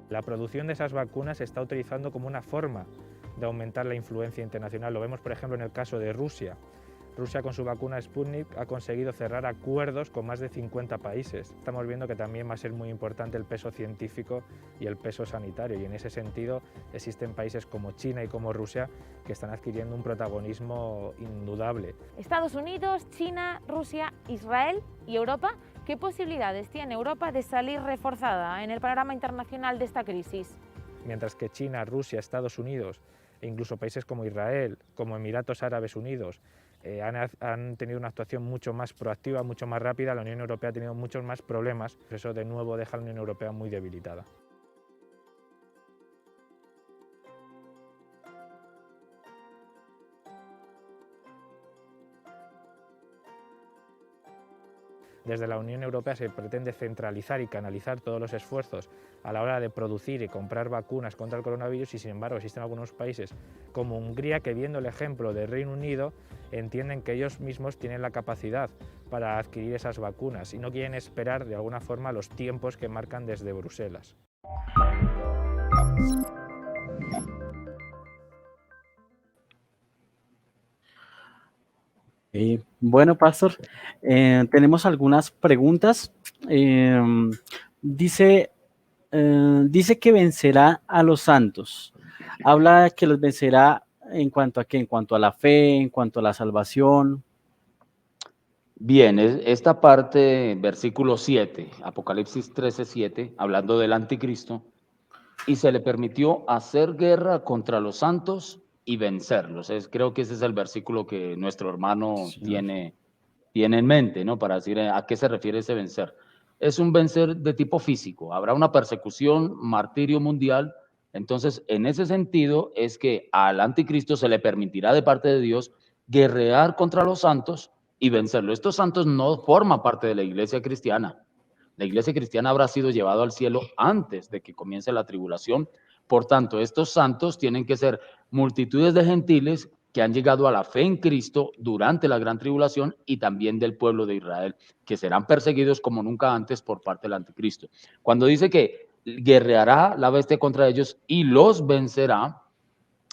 La producción de esas vacunas se está utilizando como una forma de aumentar la influencia internacional. Lo vemos, por ejemplo, en el caso de Rusia. Rusia, con su vacuna Sputnik, ha conseguido cerrar acuerdos con más de 50 países. Estamos viendo que también va a ser muy importante el peso científico y el peso sanitario, y en ese sentido existen países como China y como Rusia que están adquiriendo un protagonismo indudable. Estados Unidos, China, Rusia, Israel y Europa. ¿Qué posibilidades tiene Europa de salir reforzada en el panorama internacional de esta crisis? Mientras que China, Rusia, Estados Unidos e incluso países como Israel, como Emiratos Árabes Unidos, han tenido una actuación mucho más proactiva, mucho más rápida, la Unión Europea ha tenido muchos más problemas. Eso de nuevo deja a la Unión Europea muy debilitada. Desde la Unión Europea se pretende centralizar y canalizar todos los esfuerzos a la hora de producir y comprar vacunas contra el coronavirus, y sin embargo existen algunos países como Hungría que, viendo el ejemplo del Reino Unido, entienden que ellos mismos tienen la capacidad para adquirir esas vacunas y no quieren esperar de alguna forma los tiempos que marcan desde Bruselas. Bueno, Pastor, tenemos algunas preguntas. Dice que vencerá a los santos. Habla que los vencerá en cuanto a qué, en cuanto a la fe, en cuanto a la salvación. Bien, esta parte, versículo 7, Apocalipsis 13:7, hablando del anticristo, y se le permitió hacer guerra contra los santos y vencerlos. Creo que ese es el versículo que nuestro hermano tiene en mente, ¿no? Para decir a qué se refiere ese vencer. Es un vencer de tipo físico. Habrá una persecución, martirio mundial. Entonces, en ese sentido, es que al anticristo se le permitirá de parte de Dios guerrear contra los santos y vencerlo. Estos santos no forman parte de la iglesia cristiana. La iglesia cristiana habrá sido llevado al cielo antes de que comience la tribulación. Por tanto, estos santos tienen que ser multitudes de gentiles que han llegado a la fe en Cristo durante la gran tribulación, y también del pueblo de Israel, que serán perseguidos como nunca antes por parte del anticristo. Cuando dice que guerreará la bestia contra ellos y los vencerá,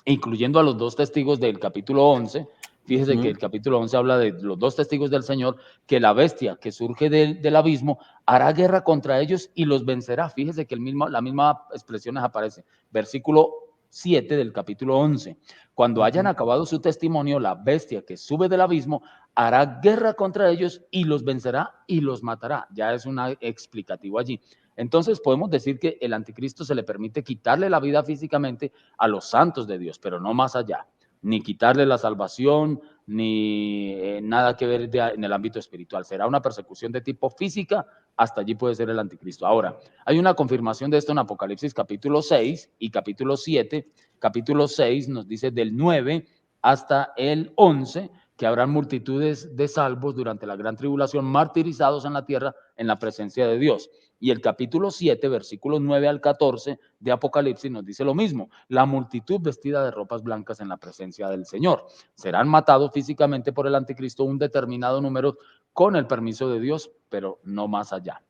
incluyendo a los 2 testigos del capítulo 11, fíjese que el capítulo 11 habla de los 2 testigos del Señor, que la bestia que surge del abismo hará guerra contra ellos y los vencerá. Fíjese que la misma expresión aparece. Versículo 7 del capítulo 11. Cuando hayan acabado su testimonio, la bestia que sube del abismo hará guerra contra ellos y los vencerá y los matará. Ya es un explicativo allí. Entonces podemos decir que el anticristo se le permite quitarle la vida físicamente a los santos de Dios, pero no más allá, ni quitarle la salvación, ni nada que ver en el ámbito espiritual. Será una persecución de tipo física, hasta allí puede ser el anticristo. Ahora, hay una confirmación de esto en Apocalipsis capítulo 6 y capítulo 7. Capítulo 6 nos dice del 9 hasta el 11, que habrán multitudes de salvos durante la gran tribulación, martirizados en la tierra en la presencia de Dios. Y el capítulo 7, versículos 9 al 14 de Apocalipsis nos dice lo mismo: la multitud vestida de ropas blancas en la presencia del Señor. Serán matados físicamente por el anticristo un determinado número con el permiso de Dios, pero no más allá.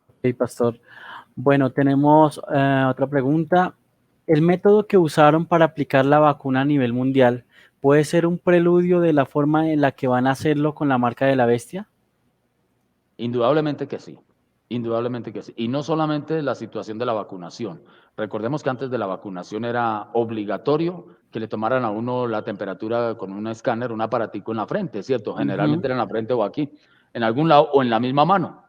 Ok, pastor. Bueno, tenemos otra pregunta. ¿El método que usaron para aplicar la vacuna a nivel mundial puede ser un preludio de la forma en la que van a hacerlo con la marca de la bestia? Indudablemente que sí. Indudablemente que sí. Y no solamente la situación de la vacunación. Recordemos que antes de la vacunación era obligatorio que le tomaran a uno la temperatura con un escáner, un aparatico en la frente, ¿cierto? Generalmente era en la frente o aquí, en algún lado o en la misma mano.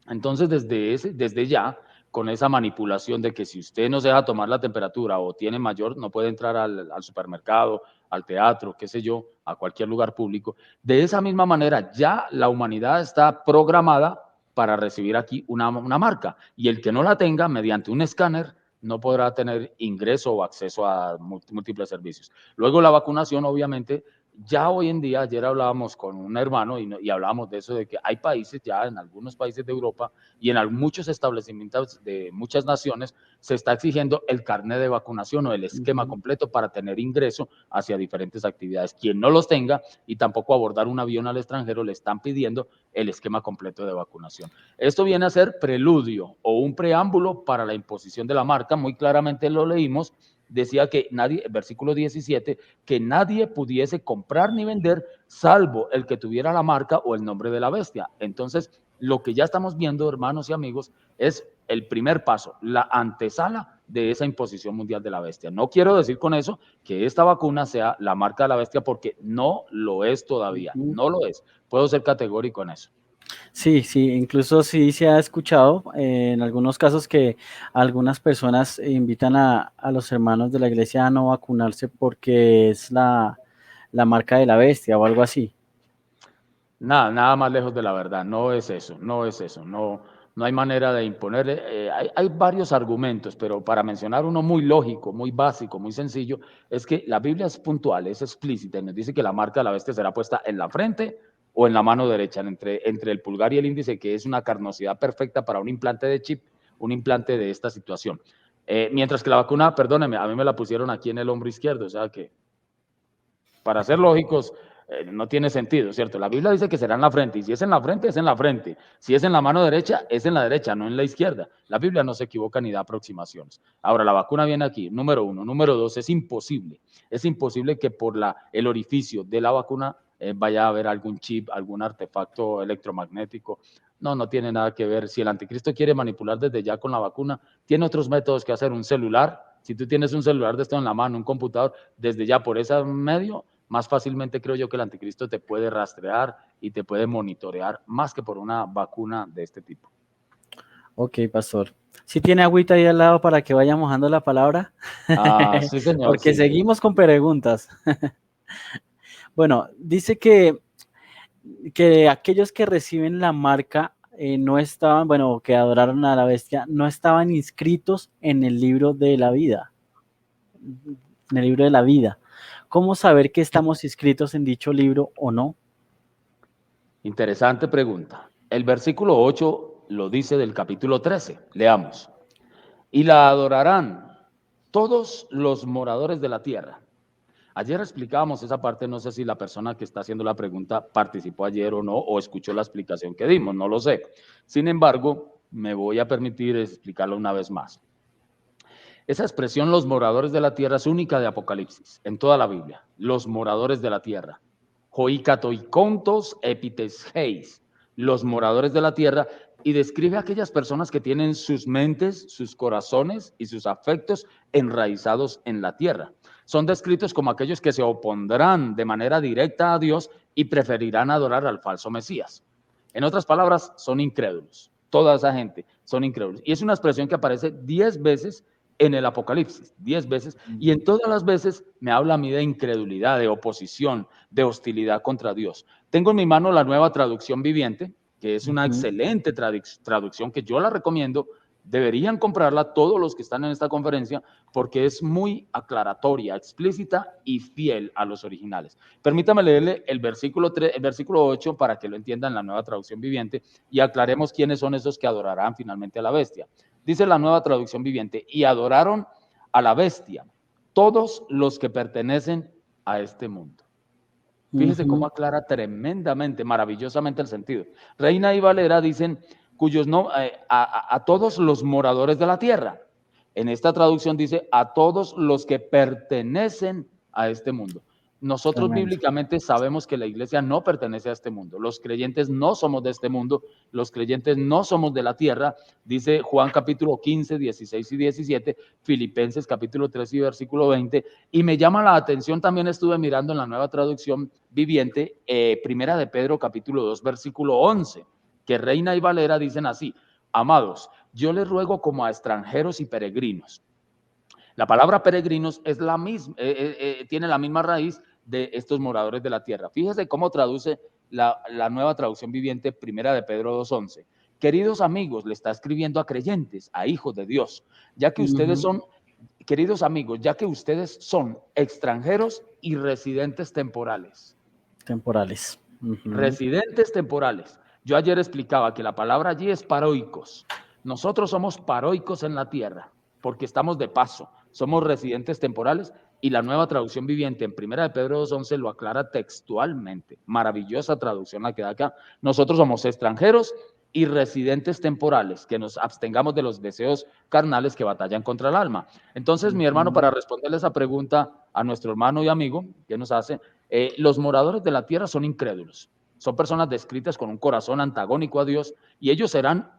Entonces, desde ya, con esa manipulación de que si usted no se deja tomar la temperatura o tiene mayor, no puede entrar al supermercado, al teatro, qué sé yo, a cualquier lugar público. De esa misma manera, ya la humanidad está programada para recibir aquí una marca, y el que no la tenga, mediante un escáner, no podrá tener ingreso o acceso a múltiples servicios. Luego la vacunación, obviamente, ya hoy en día, ayer hablábamos con un hermano y hablábamos de eso, de que hay países ya, en algunos países de Europa y en muchos establecimientos de muchas naciones, se está exigiendo el carnet de vacunación o el esquema completo para tener ingreso hacia diferentes actividades. Quien no los tenga y tampoco abordar un avión al extranjero, le están pidiendo el esquema completo de vacunación. Esto viene a ser preludio o un preámbulo para la imposición de la marca. Muy claramente lo leímos. Decía que nadie, versículo 17, que nadie pudiese comprar ni vender salvo el que tuviera la marca o el nombre de la bestia. Entonces, lo que ya estamos viendo, hermanos y amigos, es el primer paso, la antesala de esa imposición mundial de la bestia. No quiero decir con eso que esta vacuna sea la marca de la bestia, porque no lo es todavía, no lo es. Puedo ser categórico en eso. Sí, incluso sí se ha escuchado en algunos casos que algunas personas invitan a los hermanos de la iglesia a no vacunarse porque es la marca de la bestia o algo así. Nada más lejos de la verdad, no es eso, no hay manera de imponer. Hay varios argumentos, pero para mencionar uno muy lógico, muy básico, muy sencillo, es que la Biblia es puntual, es explícita y nos dice que la marca de la bestia será puesta en la frente o en la mano derecha, entre el pulgar y el índice, que es una carnosidad perfecta para un implante de chip, un implante de esta situación. Mientras que la vacuna, perdóneme, a mí me la pusieron aquí en el hombro izquierdo, o sea que, para ser lógicos, no tiene sentido, ¿cierto? La Biblia dice que será en la frente, y si es en la frente, es en la frente. Si es en la mano derecha, es en la derecha, no en la izquierda. La Biblia no se equivoca ni da aproximaciones. Ahora, la vacuna viene aquí, número 1. Número 2, es imposible que por el orificio de la vacuna vaya a haber algún chip, algún artefacto electromagnético. No tiene nada que ver. Si el anticristo quiere manipular desde ya con la vacuna, tiene otros métodos que hacer. Un celular, si tú tienes un celular de esto en la mano, un computador, desde ya por ese medio, más fácilmente creo yo que el anticristo te puede rastrear y te puede monitorear más que por una vacuna de este tipo. Ok, pastor. ¿Sí tiene agüita ahí al lado para que vaya mojando la palabra? Sí, señor. Porque sí. Seguimos con preguntas. Bueno, dice que aquellos que reciben la marca no estaban, que adoraron a la bestia, no estaban inscritos en el libro de la vida. En el libro de la vida. ¿Cómo saber que estamos inscritos en dicho libro o no? Interesante pregunta. El versículo 8 lo dice del capítulo 13. Leamos. Y la adorarán todos los moradores de la tierra. Ayer explicábamos esa parte, no sé si la persona que está haciendo la pregunta participó ayer o no, o escuchó la explicación que dimos, no lo sé. Sin embargo, me voy a permitir explicarlo una vez más. Esa expresión, los moradores de la tierra, es única de Apocalipsis, en toda la Biblia. Los moradores de la tierra. Joicatoicontos epitesgeis. Los moradores de la tierra, y describe a aquellas personas que tienen sus mentes, sus corazones y sus afectos enraizados en la tierra. Son descritos como aquellos que se opondrán de manera directa a Dios y preferirán adorar al falso Mesías. En otras palabras, son incrédulos. Toda esa gente son incrédulos. Y es una expresión que aparece 10 veces en el Apocalipsis, 10 veces, y en todas las veces me habla a mí de incredulidad, de oposición, de hostilidad contra Dios. Tengo en mi mano la Nueva Traducción Viviente, que es una excelente traducción que yo la recomiendo. Deberían comprarla todos los que están en esta conferencia porque es muy aclaratoria, explícita y fiel a los originales. Permítame leerle el versículo 8 para que lo entiendan en la Nueva Traducción Viviente y aclaremos quiénes son esos que adorarán finalmente a la bestia. Dice la Nueva Traducción Viviente: y adoraron a la bestia todos los que pertenecen a este mundo. Fíjese cómo aclara tremendamente, maravillosamente el sentido. Reina y Valera dicen a todos los moradores de la tierra. En esta traducción dice a todos los que pertenecen a este mundo. Nosotros bíblicamente sabemos que la iglesia no pertenece a este mundo. Los creyentes no somos de este mundo. Los creyentes no somos de la tierra. Dice Juan capítulo 15, 16 y 17, Filipenses capítulo 3 y versículo 20. Y me llama la atención, también estuve mirando en la Nueva Traducción Viviente, Primera de Pedro capítulo 2, versículo 11, que Reina y Valera dicen así: amados, yo les ruego como a extranjeros y peregrinos. La palabra peregrinos es la misma, tiene la misma raíz de estos moradores de la tierra. Fíjese cómo traduce la Nueva Traducción Viviente, Primera de Pedro 2:11. Queridos amigos, le está escribiendo a creyentes, a hijos de Dios, ya que ustedes son, queridos amigos, ya que ustedes son extranjeros y residentes temporales. Temporales. Residentes temporales. Yo ayer explicaba que la palabra allí es paroicos. Nosotros somos paroicos en la tierra porque estamos de paso. Somos residentes temporales y la Nueva Traducción Viviente en Primera de Pedro 2:11 lo aclara textualmente. Maravillosa traducción la que da acá. Nosotros somos extranjeros y residentes temporales, que nos abstengamos de los deseos carnales que batallan contra el alma. Entonces, mi hermano, para responderle esa pregunta a nuestro hermano y amigo que nos hace, los moradores de la tierra son incrédulos. Son personas descritas con un corazón antagónico a Dios y ellos serán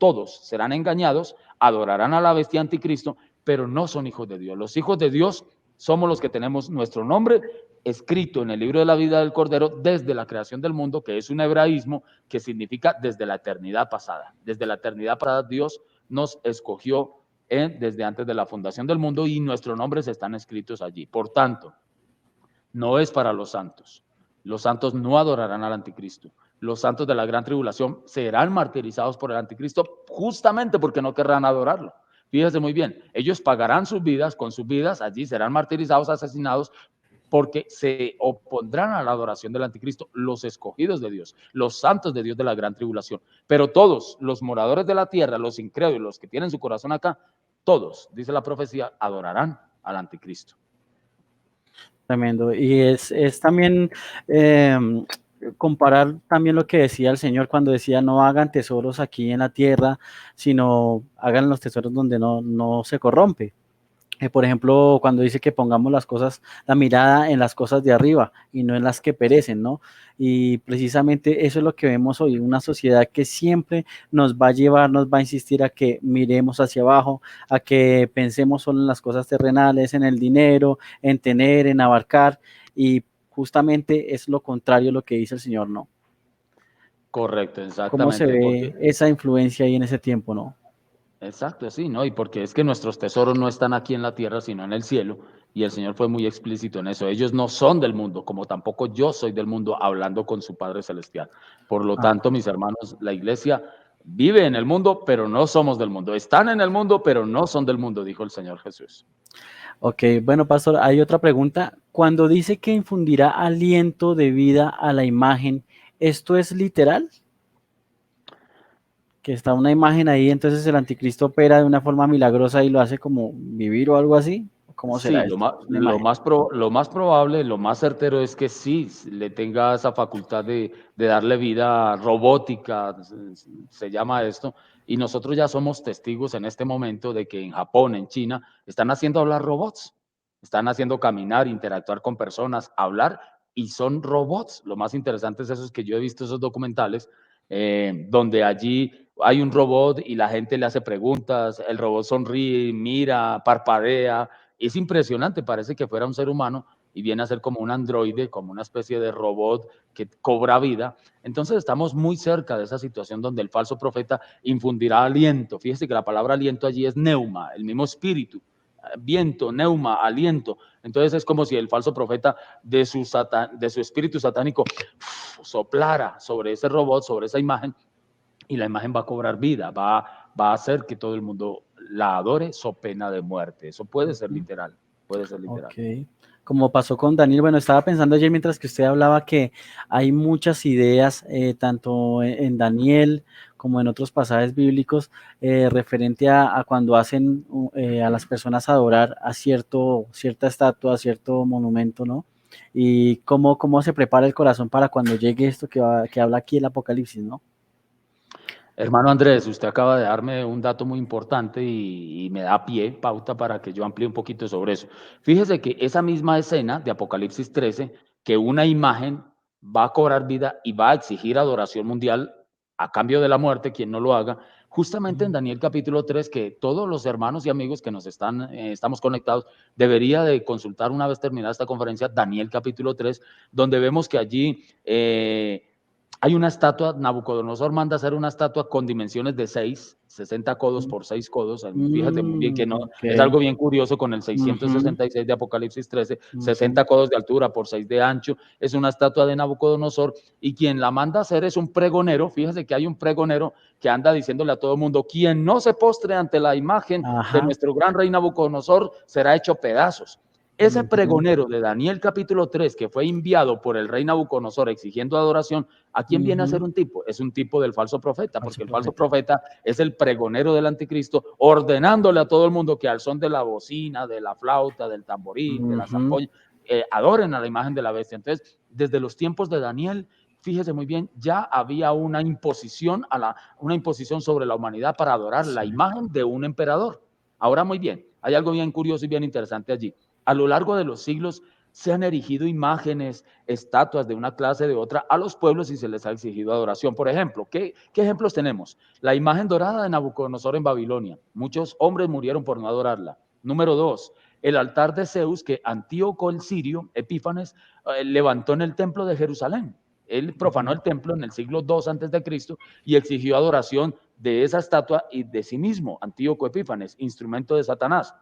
engañados, adorarán a la bestia anticristo, pero no son hijos de Dios. Los hijos de Dios somos los que tenemos nuestro nombre escrito en el libro de la vida del Cordero desde la creación del mundo, que es un hebraísmo que significa desde la eternidad pasada. Desde la eternidad pasada Dios nos escogió desde antes de la fundación del mundo y nuestros nombres están escritos allí. Por tanto, no es para los santos. Los santos no adorarán al anticristo. Los santos de la gran tribulación serán martirizados por el anticristo justamente porque no querrán adorarlo. Fíjese muy bien, ellos pagarán sus vidas, con sus vidas allí serán martirizados, asesinados, porque se opondrán a la adoración del anticristo, los escogidos de Dios, los santos de Dios de la gran tribulación. Pero todos los moradores de la tierra, los incrédulos, los que tienen su corazón acá, todos, dice la profecía, adorarán al anticristo. Tremendo. Y es también comparar también lo que decía el Señor cuando decía no hagan tesoros aquí en la tierra, sino hagan los tesoros donde no se corrompe. Por ejemplo, cuando dice que pongamos la mirada en las cosas de arriba y no en las que perecen, ¿no? Y precisamente eso es lo que vemos hoy, una sociedad que siempre nos va a insistir a que miremos hacia abajo, a que pensemos solo en las cosas terrenales, en el dinero, en tener, en abarcar, y justamente es lo contrario a lo que dice el Señor, ¿no? Correcto, exactamente. ¿Cómo se ve esa influencia ahí en ese tiempo, no? Exacto, sí, ¿no? Y porque es que nuestros tesoros no están aquí en la tierra, sino en el cielo, y el Señor fue muy explícito en eso. Ellos no son del mundo, como tampoco yo soy del mundo, hablando con su Padre Celestial. Por lo tanto, mis hermanos, la iglesia vive en el mundo, pero no somos del mundo. Están en el mundo, pero no son del mundo, dijo el Señor Jesús. Ok, bueno, pastor, hay otra pregunta. Cuando dice que infundirá aliento de vida a la imagen, ¿esto es literal? Que está una imagen ahí, entonces el anticristo opera de una forma milagrosa y lo hace como vivir o algo así. ¿Cómo será? Sí, lo más probable, lo más certero es que sí le tenga esa facultad de darle vida robótica, se llama esto, y nosotros ya somos testigos en este momento de que en Japón, en China, están haciendo hablar robots, están haciendo caminar, interactuar con personas, hablar, y son robots. Lo más interesante es eso, es que yo he visto esos documentales donde allí hay un robot y la gente le hace preguntas, el robot sonríe, mira, parpadea, es impresionante, parece que fuera un ser humano y viene a ser como un androide, como una especie de robot que cobra vida. Entonces estamos muy cerca de esa situación donde el falso profeta infundirá aliento. Fíjese que la palabra aliento allí es neuma, el mismo espíritu, viento, neuma, aliento. Entonces es como si el falso profeta de su espíritu satánico soplara sobre ese robot, sobre esa imagen, y la imagen va a cobrar vida, va a hacer que todo el mundo la adore, so pena de muerte. Eso puede ser literal, puede ser literal. Ok. Como pasó con Daniel, bueno, estaba pensando ayer mientras que usted hablaba que hay muchas ideas, tanto en Daniel como en otros pasajes bíblicos, referente a cuando hacen a las personas adorar a cierta estatua, a cierto monumento, ¿no? Y cómo se prepara el corazón para cuando llegue esto que habla aquí el Apocalipsis, ¿no? Hermano Andrés, usted acaba de darme un dato muy importante y me da pauta para que yo amplíe un poquito sobre eso. Fíjese que esa misma escena de Apocalipsis 13, que una imagen va a cobrar vida y va a exigir adoración mundial a cambio de la muerte, quien no lo haga, justamente en Daniel capítulo 3, que todos los hermanos y amigos que nos estamos conectados, debería de consultar una vez terminada esta conferencia, Daniel capítulo 3, donde vemos que allí hay una estatua. Nabucodonosor manda hacer una estatua con dimensiones de 60 codos por 6 codos. Fíjate muy bien que no, Ok. es algo bien curioso con el 666 de Apocalipsis 13, 60 codos de altura por 6 de ancho. Es una estatua de Nabucodonosor y quien la manda a hacer es un pregonero. Fíjese que hay un pregonero que anda diciéndole a todo el mundo: quien no se postre ante la imagen de nuestro gran rey Nabucodonosor será hecho pedazos. Ese pregonero de Daniel capítulo 3, que fue enviado por el rey Nabucodonosor exigiendo adoración, ¿a quién viene a ser un tipo? Es un tipo del falso profeta, porque el falso profeta es el pregonero del anticristo, ordenándole a todo el mundo que al son de la bocina, de la flauta, del tamborín, de la zampoña, adoren a la imagen de la bestia. Entonces, desde los tiempos de Daniel, fíjese muy bien, ya había una imposición sobre la humanidad para adorar la imagen de un emperador. Ahora, muy bien, hay algo bien curioso y bien interesante allí. A lo largo de los siglos se han erigido imágenes, estatuas de una clase, de otra, a los pueblos y se les ha exigido adoración. Por ejemplo, ¿qué ejemplos tenemos? La imagen dorada de Nabucodonosor en Babilonia. Muchos hombres murieron por no adorarla. Número 2, el altar de Zeus que Antíoco el Sirio, Epífanes, levantó en el templo de Jerusalén. Él profanó el templo en el siglo II a.C. y exigió adoración de esa estatua y de sí mismo, Antíoco Epífanes, instrumento de Satanás.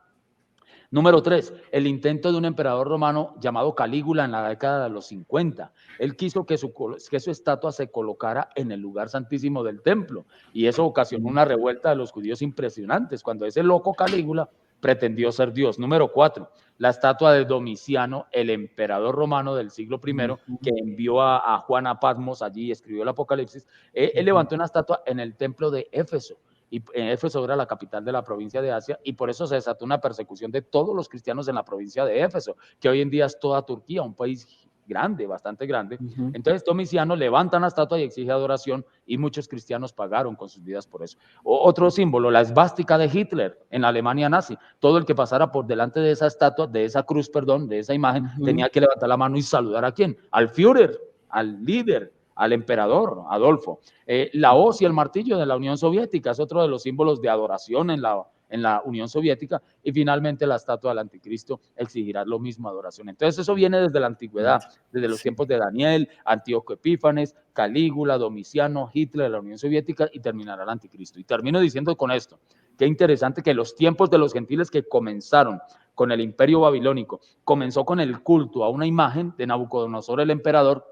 Número 3, el intento de un emperador romano llamado Calígula en la década de los 50. Él quiso que su estatua se colocara en el lugar santísimo del templo y eso ocasionó una revuelta de los judíos impresionantes cuando ese loco Calígula pretendió ser Dios. Número 4, la estatua de Domiciano, el emperador romano del siglo I, que envió a Juan a Patmos, allí escribió el Apocalipsis. Él levantó una estatua en el templo de Éfeso. Y Éfeso era la capital de la provincia de Asia, y por eso se desató una persecución de todos los cristianos en la provincia de Éfeso, que hoy en día es toda Turquía, un país grande, bastante grande. Entonces Domiciano levanta una estatua y exige adoración, y muchos cristianos pagaron con sus vidas por eso. Otro símbolo, la esvástica de Hitler en la Alemania nazi. Todo el que pasara por delante de esa estatua, de esa cruz, perdón, de esa imagen, tenía que levantar la mano y saludar ¿a quién? Al Führer, al líder, al emperador Adolfo. La hoz y el martillo de la Unión Soviética es otro de los símbolos de adoración en la Unión Soviética, y finalmente la estatua del anticristo exigirá lo mismo, adoración. Entonces eso viene desde la antigüedad, desde los tiempos de Daniel, Antíoco Epífanes, Calígula, Domiciano, Hitler, la Unión Soviética, y terminará el anticristo. Y termino diciendo con esto, qué interesante que los tiempos de los gentiles que comenzaron con el imperio babilónico, comenzó con el culto a una imagen de Nabucodonosor el emperador.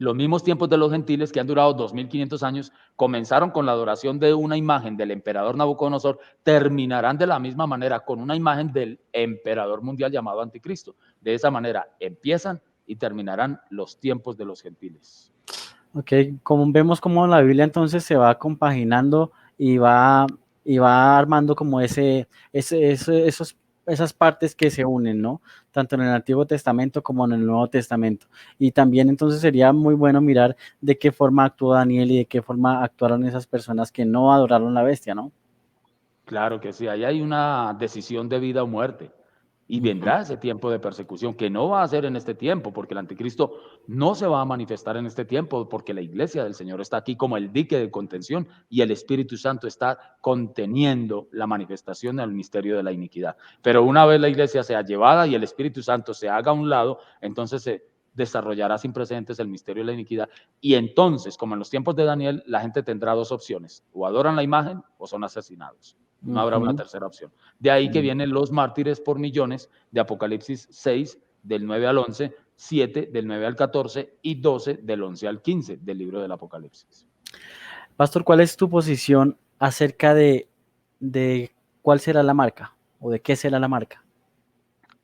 Los mismos tiempos de los gentiles, que han durado 2500 años, comenzaron con la adoración de una imagen del emperador Nabucodonosor, terminarán de la misma manera con una imagen del emperador mundial llamado Anticristo. De esa manera empiezan y terminarán los tiempos de los gentiles. Ok, como vemos cómo la Biblia entonces se va compaginando y va armando como esas partes que se unen, ¿no? Tanto en el Antiguo Testamento como en el Nuevo Testamento. Y también entonces sería muy bueno mirar de qué forma actuó Daniel y de qué forma actuaron esas personas que no adoraron la bestia, ¿no? Claro que sí, ahí hay una decisión de vida o muerte. Y vendrá ese tiempo de persecución, que no va a ser en este tiempo, porque el anticristo no se va a manifestar en este tiempo, porque la iglesia del Señor está aquí como el dique de contención y el Espíritu Santo está conteniendo la manifestación del misterio de la iniquidad. Pero una vez la iglesia sea llevada y el Espíritu Santo se haga a un lado, entonces se desarrollará sin precedentes el misterio de la iniquidad. Y entonces, como en los tiempos de Daniel, la gente tendrá dos opciones: o adoran la imagen o son asesinados. No habrá una tercera opción. De ahí que vienen los mártires por millones de Apocalipsis 6, del 9 al 11, 7, del 9 al 14 y 12, del 11 al 15 del libro del Apocalipsis. Pastor, ¿cuál es tu posición acerca de cuál será la marca o de qué será la marca?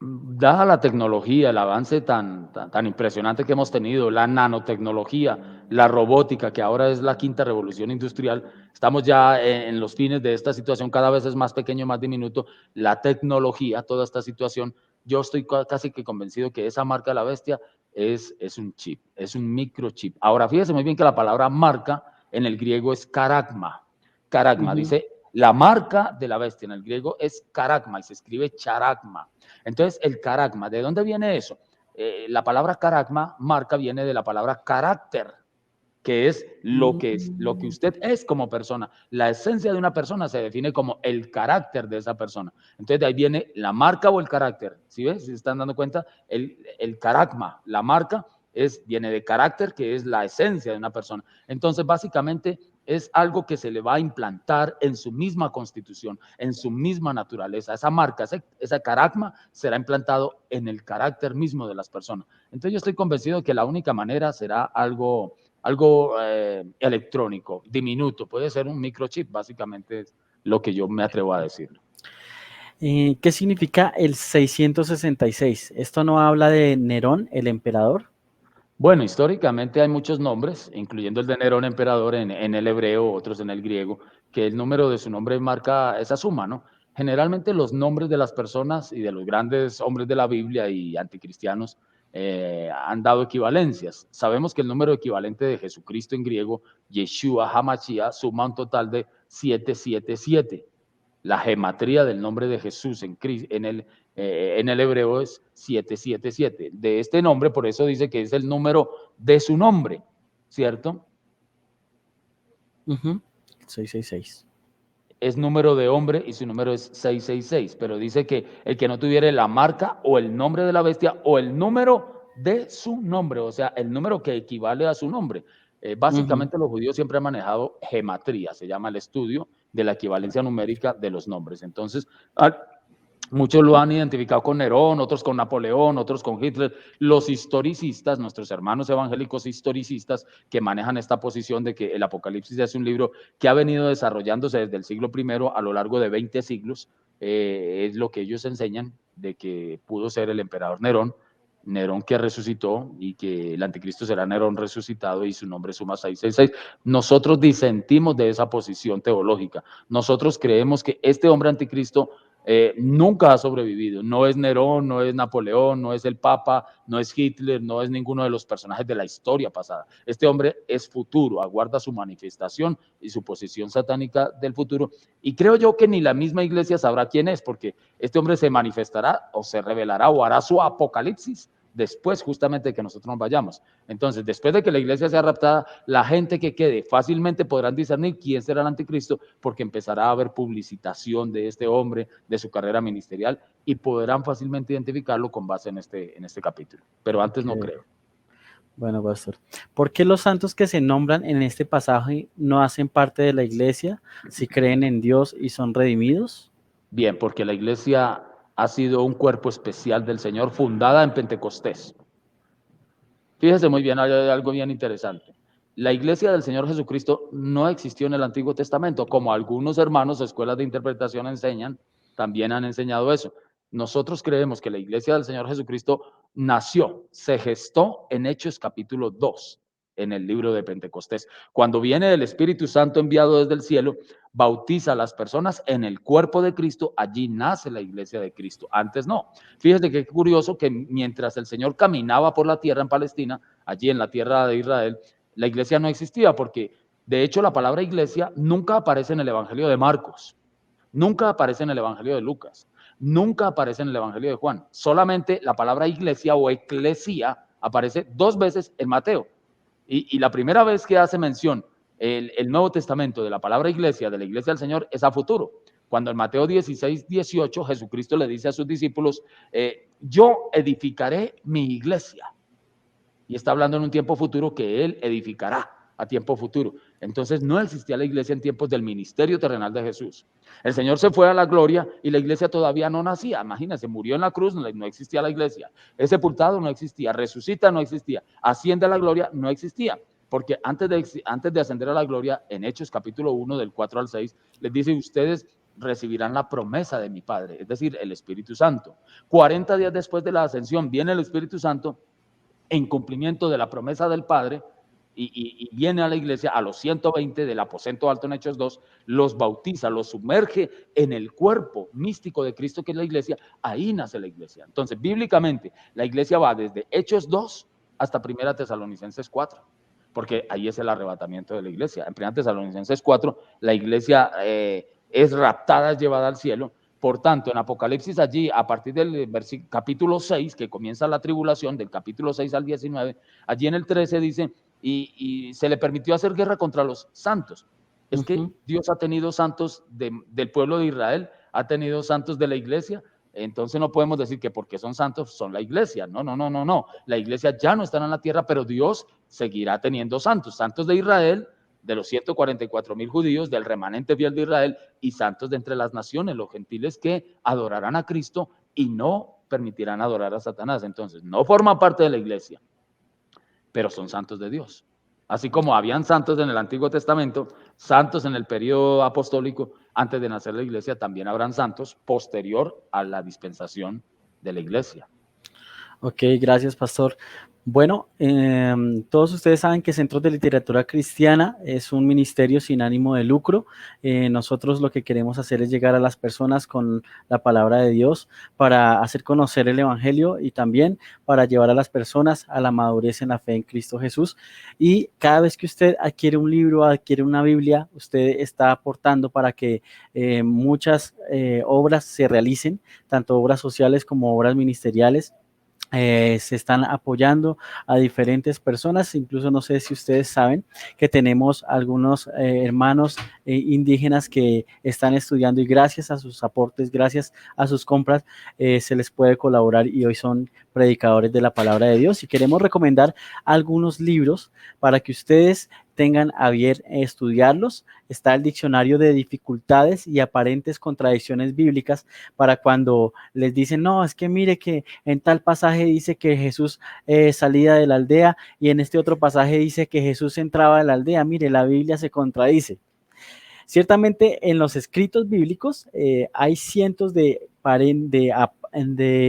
Dada la tecnología, el avance tan impresionante que hemos tenido, la nanotecnología, la robótica, que ahora es la quinta revolución industrial, estamos ya en los fines de esta situación, cada vez es más pequeño, más diminuto, la tecnología, toda esta situación, yo estoy casi que convencido que esa marca de la bestia es un chip, es un microchip. Ahora, fíjese muy bien que la palabra marca en el griego es caragma. Caragma, dice, la marca de la bestia en el griego es caragma y se escribe charagma. Entonces, el caragma, ¿de dónde viene eso? La palabra caragma, marca, viene de la palabra carácter, que es lo que usted es como persona. La esencia de una persona se define como el carácter de esa persona. Entonces, de ahí viene la marca o el carácter. ¿Sí ves? ¿Sí se están dando cuenta? El caragma, la marca, viene de carácter, que es la esencia de una persona. Entonces, básicamente, es algo que se le va a implantar en su misma constitución, en su misma naturaleza. Esa marca, esa caragma será implantado en el carácter mismo de las personas. Entonces yo estoy convencido de que la única manera será algo electrónico, diminuto, puede ser un microchip, básicamente es lo que yo me atrevo a decir. ¿Qué significa el 666? ¿Esto no habla de Nerón, el emperador? Bueno, históricamente hay muchos nombres, incluyendo el de Nerón emperador en el hebreo, otros en el griego, que el número de su nombre marca esa suma, ¿no? Generalmente los nombres de las personas y de los grandes hombres de la Biblia y anticristianos han dado equivalencias. Sabemos que el número equivalente de Jesucristo en griego, Yeshua HaMashiach, suma un total de 777. La gematría del nombre de Jesús en el hebreo es 777. De este nombre, por eso dice que es el número de su nombre, ¿cierto? 666. Es número de hombre y su número es 666, pero dice que el que no tuviera la marca o el nombre de la bestia o el número de su nombre, o sea, el número que equivale a su nombre. Básicamente los judíos siempre han manejado gematría, se llama el estudio de la equivalencia numérica de los nombres. Entonces, muchos lo han identificado con Nerón, otros con Napoleón, otros con Hitler. Los historicistas, nuestros hermanos evangélicos historicistas, que manejan esta posición de que el Apocalipsis es un libro que ha venido desarrollándose desde el siglo I a lo largo de 20 siglos, es lo que ellos enseñan, de que pudo ser el emperador Nerón que resucitó y que el anticristo será Nerón resucitado y su nombre suma 666. Nosotros disentimos de esa posición teológica. Nosotros creemos que este hombre anticristo nunca ha sobrevivido. No es Nerón, no es Napoleón, no es el Papa, no es Hitler, no es ninguno de los personajes de la historia pasada. Este hombre es futuro, aguarda su manifestación y su posición satánica del futuro. Y creo yo que ni la misma iglesia sabrá quién es, porque este hombre se manifestará o se revelará o hará su apocalipsis después justamente de que nosotros nos vayamos. Entonces, después de que la iglesia sea raptada, la gente que quede fácilmente podrán discernir quién será el anticristo, porque empezará a haber publicitación de este hombre, de su carrera ministerial, y podrán fácilmente identificarlo con base en este capítulo. Pero antes no creo. Bueno, pastor, ¿por qué los santos que se nombran en este pasaje no hacen parte de la iglesia si creen en Dios y son redimidos? Bien, porque la iglesia ha sido un cuerpo especial del Señor, fundada en Pentecostés. Fíjese muy bien, hay algo bien interesante. La iglesia del Señor Jesucristo no existió en el Antiguo Testamento, como algunos hermanos de escuelas de interpretación enseñan, también han enseñado eso. Nosotros creemos que la iglesia del Señor Jesucristo nació, se gestó en Hechos capítulo 2, en el libro de Pentecostés. Cuando viene el Espíritu Santo enviado desde el cielo, bautiza a las personas en el cuerpo de Cristo, allí nace la iglesia de Cristo. Antes no. Fíjate qué curioso que mientras el Señor caminaba por la tierra en Palestina, allí en la tierra de Israel, la iglesia no existía, porque de hecho la palabra iglesia nunca aparece en el Evangelio de Marcos, nunca aparece en el Evangelio de Lucas. nunca aparece en el Evangelio de Juan. Solamente la palabra iglesia o eclesia aparece 2 veces en Mateo. Y la primera vez que hace mención el Nuevo Testamento de la palabra iglesia, de la iglesia del Señor, es a futuro. Cuando en Mateo 16, 18, Jesucristo le dice a sus discípulos, yo edificaré mi iglesia. Y está hablando en un tiempo futuro que Él edificará a tiempo futuro. Entonces no existía la iglesia en tiempos del ministerio terrenal de Jesús. El Señor se fue a la gloria y la iglesia todavía no nacía. Imagínense, murió en la cruz, no existía la iglesia. Es sepultado, no existía. Resucita, no existía. Asciende a la gloria, no existía. Porque antes de ascender a la gloria, en Hechos capítulo 1, del 4 al 6, les dice, ustedes recibirán la promesa de mi Padre, es decir, el Espíritu Santo. 40 días después de la ascensión viene el Espíritu Santo en cumplimiento de la promesa del Padre y viene a la iglesia, a los 120 del aposento alto en Hechos 2, los bautiza, los sumerge en el cuerpo místico de Cristo que es la iglesia. Ahí nace la iglesia. Entonces, bíblicamente, la iglesia va desde Hechos 2 hasta 1 Tesalonicenses 4, porque ahí es el arrebatamiento de la iglesia. En 1 Tesalonicenses 4, la iglesia es raptada, es llevada al cielo. Por tanto, en Apocalipsis allí, a partir del capítulo 6, que comienza la tribulación, del capítulo 6 al 19, allí en el 13 dice, y se le permitió hacer guerra contra los santos. Es que Dios ha tenido santos del pueblo de Israel, ha tenido santos de la iglesia, entonces no podemos decir que porque son santos son la iglesia. No. La iglesia ya no está en la tierra, pero Dios seguirá teniendo santos de Israel, de los 144,000 judíos, del remanente fiel de Israel, y santos de entre las naciones, los gentiles que adorarán a Cristo y no permitirán adorar a Satanás. Entonces, no forman parte de la iglesia, pero son santos de Dios. Así como habían santos en el Antiguo Testamento, santos en el periodo apostólico, antes de nacer la iglesia, también habrán santos posterior a la dispensación de la iglesia. Ok, gracias, pastor. Bueno, todos ustedes saben que Centros de Literatura Cristiana es un ministerio sin ánimo de lucro. Nosotros lo que queremos hacer es llegar a las personas con la palabra de Dios para hacer conocer el Evangelio y también para llevar a las personas a la madurez en la fe en Cristo Jesús. Y cada vez que usted adquiere un libro, adquiere una Biblia, usted está aportando para que muchas obras se realicen, tanto obras sociales como obras ministeriales. Se están apoyando a diferentes personas, incluso no sé si ustedes saben que tenemos algunos hermanos indígenas que están estudiando y gracias a sus aportes, gracias a sus compras, se les puede colaborar y hoy son predicadores de la palabra de Dios. Y queremos recomendar algunos libros para que ustedes tengan a bien estudiarlos. Está el diccionario de dificultades y aparentes contradicciones bíblicas para cuando les dicen, no, es que mire que en tal pasaje dice que Jesús salía de la aldea y en este otro pasaje dice que Jesús entraba de la aldea. Mire, la Biblia se contradice. Ciertamente en los escritos bíblicos hay cientos de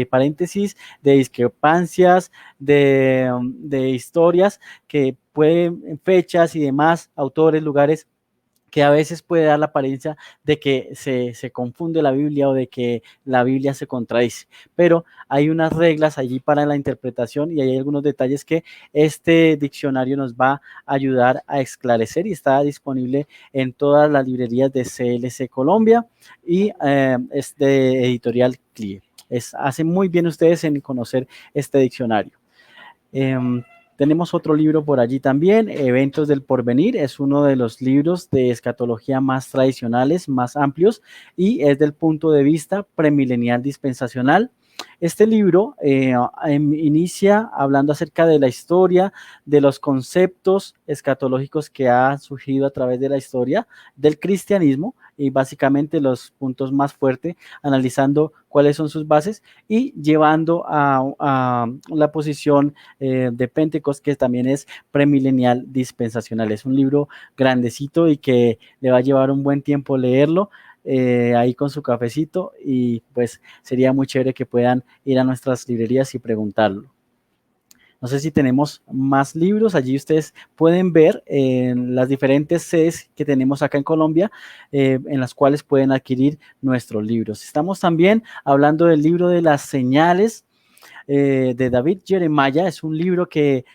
paréntesis, de discrepancias, de historias que pueden, fechas y demás, autores, lugares, que a veces puede dar la apariencia de que se confunde la Biblia o de que la Biblia se contradice, pero hay unas reglas allí para la interpretación y hay algunos detalles que este diccionario nos va a ayudar a esclarecer y está disponible en todas las librerías de CLC Colombia y es de editorial CLIE. Hacen muy bien ustedes en conocer este diccionario. Tenemos otro libro por allí también, Eventos del Porvenir, es uno de los libros de escatología más tradicionales, más amplios, y es del punto de vista premilenial dispensacional. Este libro inicia hablando acerca de la historia, de los conceptos escatológicos que han surgido a través de la historia del cristianismo y básicamente los puntos más fuertes, analizando cuáles son sus bases y llevando a la posición de Pentecostés, que también es premilenial dispensacional. Es un libro grandecito y que le va a llevar un buen tiempo leerlo. Ahí con su cafecito y pues sería muy chévere que puedan ir a nuestras librerías y preguntarlo. No sé si tenemos más libros, allí ustedes pueden ver las diferentes sedes que tenemos acá en Colombia, en las cuales pueden adquirir nuestros libros. Estamos también hablando del libro de las señales de David Jeremiah, es un libro que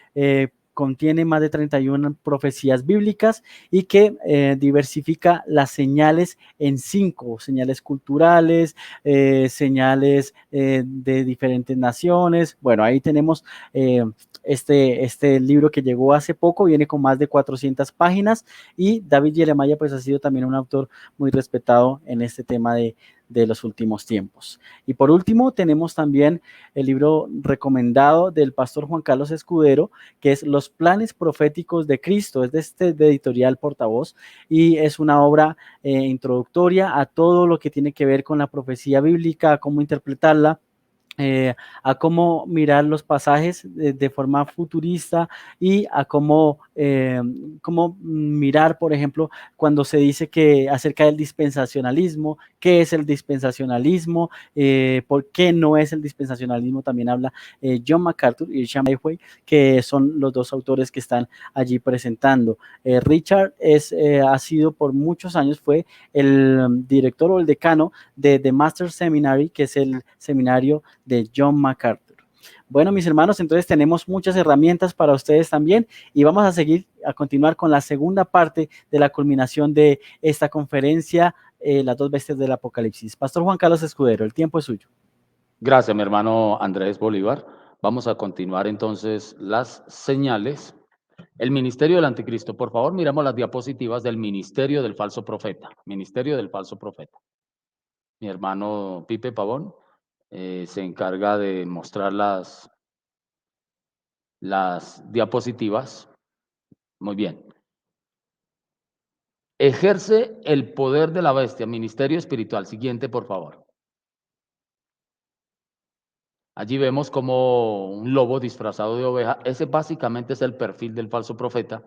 contiene más de 31 profecías bíblicas y que diversifica las señales en 5, señales culturales, señales de diferentes naciones. Bueno, ahí tenemos este libro que llegó hace poco, viene con más de 400 páginas y David Jeremiah pues ha sido también un autor muy respetado en este tema de los últimos tiempos. Y por último tenemos también el libro recomendado del pastor Juan Carlos Escudero, que es Los planes proféticos de Cristo, es de editorial Portavoz y es una obra introductoria a todo lo que tiene que ver con la profecía bíblica, cómo interpretarla, a cómo mirar los pasajes de forma futurista y a cómo mirar, por ejemplo, cuando se dice que acerca del dispensacionalismo, qué es el dispensacionalismo, por qué no es el dispensacionalismo, también habla John MacArthur y Richard Mayhew, que son los dos autores que están allí presentando. Richard ha sido por muchos años, fue el director o el decano de The Master Seminary, que es el seminario de John MacArthur. Bueno, mis hermanos, entonces tenemos muchas herramientas para ustedes también y vamos a continuar con la segunda parte de la culminación de esta conferencia, las dos bestias del Apocalipsis. Pastor Juan Carlos Escudero, el tiempo es suyo. Gracias, mi hermano Andrés Bolívar. Vamos a continuar entonces las señales. El ministerio del anticristo. Por favor, miremos las diapositivas del ministerio del falso profeta. Ministerio del falso profeta. Mi hermano Pipe Pavón se encarga de mostrar las diapositivas. Muy bien. Ejerce el poder de la bestia, ministerio espiritual. Siguiente, por favor. Allí vemos como un lobo disfrazado de oveja. Ese básicamente es el perfil del falso profeta.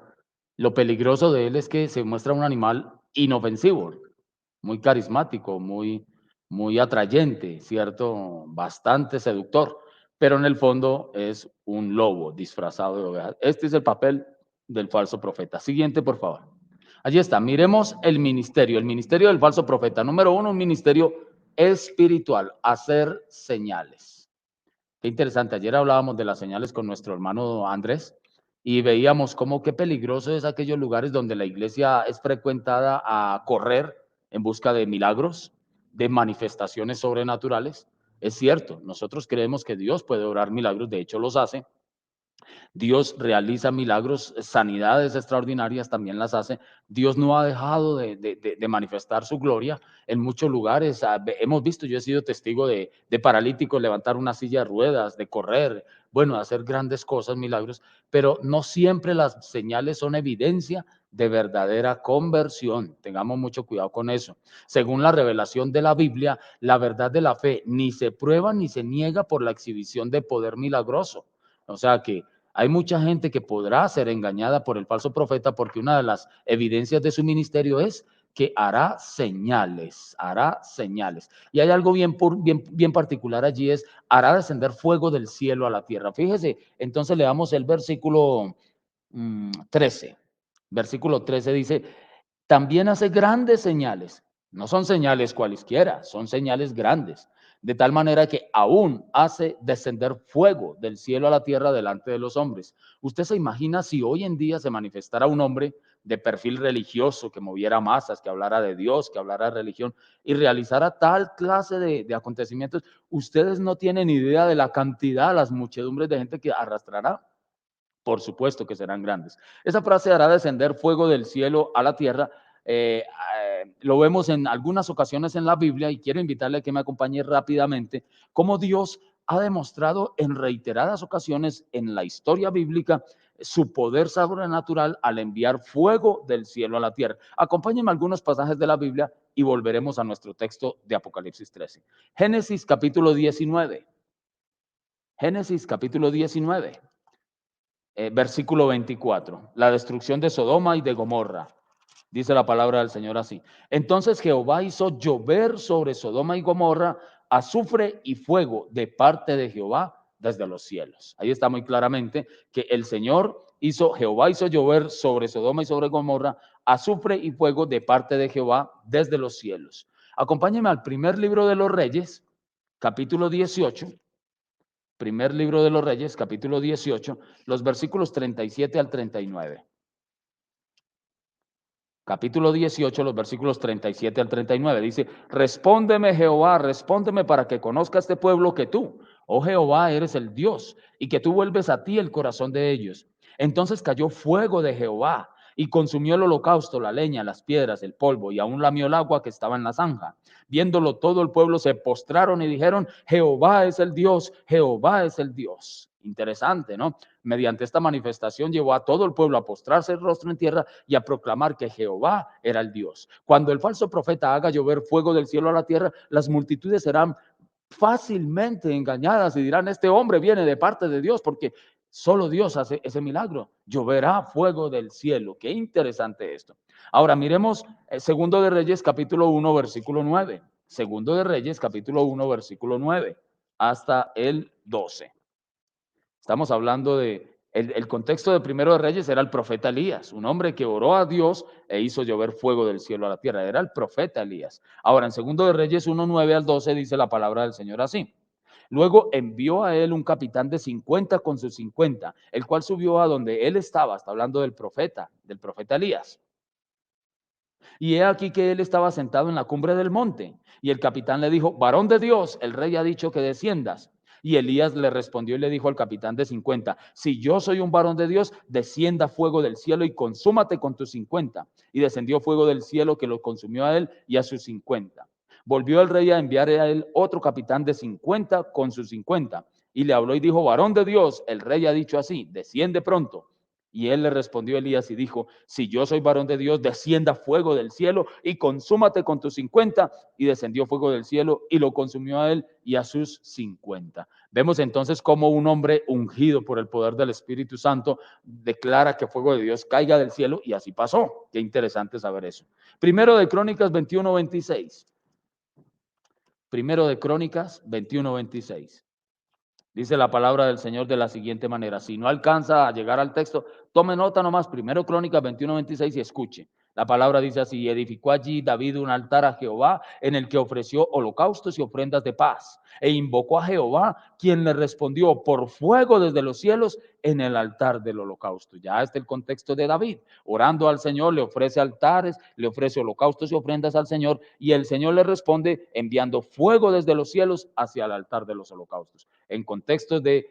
Lo peligroso de él es que se muestra un animal inofensivo, muy carismático, muy atrayente, ¿cierto? Bastante seductor, pero en el fondo es un lobo disfrazado de oveja. Este es el papel del falso profeta. Siguiente, por favor. Allí está, miremos el ministerio del falso profeta. Número 1, un ministerio espiritual, hacer señales. Qué interesante, ayer hablábamos de las señales con nuestro hermano Andrés y veíamos cómo qué peligroso es aquellos lugares donde la iglesia es frecuentada a correr en busca de milagros, de manifestaciones sobrenaturales. Es cierto, nosotros creemos que Dios puede obrar milagros, de hecho los hace. Dios realiza milagros, sanidades extraordinarias también las hace. Dios no ha dejado de manifestar su gloria en muchos lugares. Hemos visto, yo he sido testigo de paralíticos levantar una silla de ruedas, de correr, bueno, de hacer grandes cosas, milagros, pero no siempre las señales son evidencia de verdadera conversión. Tengamos mucho cuidado con eso. Según la revelación de la Biblia, la verdad de la fe ni se prueba ni se niega por la exhibición de poder milagroso. O sea que hay mucha gente que podrá ser engañada por el falso profeta porque una de las evidencias de su ministerio es que hará señales, hará señales. Y hay algo bien particular allí, es hará descender fuego del cielo a la tierra. Fíjese, entonces le damos el versículo 13. Versículo 13 dice, también hace grandes señales. No son señales cualesquiera, son señales grandes. De tal manera que aún hace descender fuego del cielo a la tierra delante de los hombres. ¿Usted se imagina si hoy en día se manifestara un hombre de perfil religioso que moviera masas, que hablara de Dios, que hablara de religión y realizara tal clase de acontecimientos? Ustedes no tienen idea de la cantidad, las muchedumbres de gente que arrastrará. Por supuesto que serán grandes. Esa frase hará descender fuego del cielo a la tierra. Lo vemos en algunas ocasiones en la Biblia y quiero invitarle a que me acompañe rápidamente cómo Dios ha demostrado en reiteradas ocasiones en la historia bíblica su poder sobrenatural al enviar fuego del cielo a la tierra. Acompáñenme a algunos pasajes de la Biblia y volveremos a nuestro texto de Apocalipsis 13. Génesis capítulo 19. Génesis capítulo 19. Versículo 24, la destrucción de Sodoma y de Gomorra. Dice la palabra del Señor así. Entonces Jehová hizo llover sobre Sodoma y Gomorra azufre y fuego de parte de Jehová desde los cielos. Ahí está muy claramente que el Señor Jehová hizo llover sobre Sodoma y sobre Gomorra azufre y fuego de parte de Jehová desde los cielos. Acompáñenme al primer libro de los Reyes, capítulo 18. Primer libro de los Reyes, capítulo 18, los versículos 37 al 39. Capítulo 18, los versículos 37 al 39. Dice, respóndeme Jehová, respóndeme para que conozca este pueblo que tú, oh Jehová, eres el Dios, y que tú vuelves a ti el corazón de ellos. Entonces cayó fuego de Jehová y consumió el holocausto, la leña, las piedras, el polvo, y aún lamió el agua que estaba en la zanja. Viéndolo todo el pueblo se postraron y dijeron, Jehová es el Dios, Jehová es el Dios. Interesante, ¿no? Mediante esta manifestación llevó a todo el pueblo a postrarse el rostro en tierra y a proclamar que Jehová era el Dios. Cuando el falso profeta haga llover fuego del cielo a la tierra, las multitudes serán fácilmente engañadas y dirán, este hombre viene de parte de Dios, porque solo Dios hace ese milagro. Lloverá fuego del cielo. Qué interesante esto. Ahora miremos Segundo de Reyes, capítulo 1, versículo 9. Segundo de Reyes, capítulo 1, versículo 9, hasta el 12. Estamos hablando de, el contexto de Primero de Reyes era el profeta Elías, un hombre que oró a Dios e hizo llover fuego del cielo a la tierra. Era el profeta Elías. Ahora, en Segundo de Reyes 1, 9 al 12 dice la palabra del Señor así. Luego envió a él un capitán de 50 con sus 50, el cual subió a donde él estaba. Está hablando del profeta Elías. Y he aquí que él estaba sentado en la cumbre del monte. Y el capitán le dijo, varón de Dios, el rey ha dicho que desciendas. Y Elías le respondió y le dijo al capitán de 50, si yo soy un varón de Dios, descienda fuego del cielo y consúmate con tus 50. Y descendió fuego del cielo que lo consumió a él y a sus 50. Volvió el rey a enviar a él otro capitán de 50 con sus 50. Y le habló y dijo, varón de Dios, el rey ha dicho así, desciende pronto. Y él le respondió a Elías y dijo, si yo soy varón de Dios, descienda fuego del cielo y consúmate con tus 50. Y descendió fuego del cielo y lo consumió a él y a sus 50. Vemos entonces cómo un hombre ungido por el poder del Espíritu Santo declara que fuego de Dios caiga del cielo y así pasó. Qué interesante saber eso. Primero de Crónicas 21, 26. Primero de Crónicas 21, 26. Dice la palabra del Señor de la siguiente manera. Si no alcanza a llegar al texto, tome nota nomás. Primero Crónicas 21, 26 y escuche. La palabra dice así, edificó allí David un altar a Jehová en el que ofreció holocaustos y ofrendas de paz. E invocó a Jehová, quien le respondió por fuego desde los cielos en el altar del holocausto. Ya está el contexto de David. Orando al Señor, le ofrece altares, le ofrece holocaustos y ofrendas al Señor. Y el Señor le responde enviando fuego desde los cielos hacia el altar de los holocaustos. En contexto de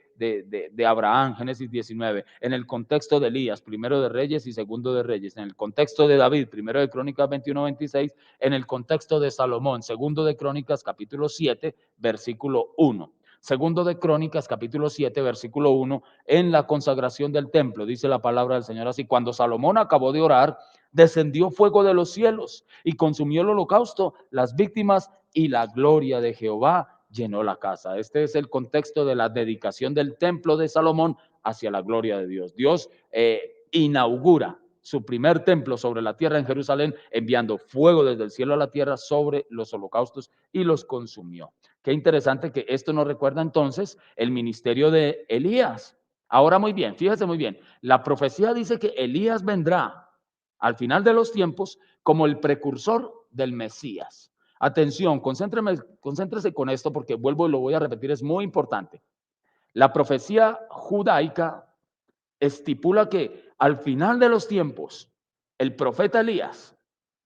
Abraham, Génesis 19, en el contexto de Elías, primero de Reyes y segundo de Reyes, en el contexto de David, primero de Crónicas 21, 26, en el contexto de Salomón, segundo de Crónicas, capítulo 7, versículo 1. Segundo de Crónicas, capítulo 7, versículo 1, en la consagración del templo, dice la palabra del Señor así, cuando Salomón acabó de orar, descendió fuego de los cielos y consumió el holocausto, las víctimas y la gloria de Jehová llenó la casa. Este es el contexto de la dedicación del templo de Salomón hacia la gloria de Dios. Dios inaugura su primer templo sobre la tierra en Jerusalén, enviando fuego desde el cielo a la tierra sobre los holocaustos y los consumió. Qué interesante que esto nos recuerda entonces el ministerio de Elías. Ahora muy bien, fíjese muy bien, la profecía dice que Elías vendrá al final de los tiempos como el precursor del Mesías. Atención, concéntrese con esto porque vuelvo y lo voy a repetir, es muy importante. La profecía judaica estipula que al final de los tiempos, el profeta Elías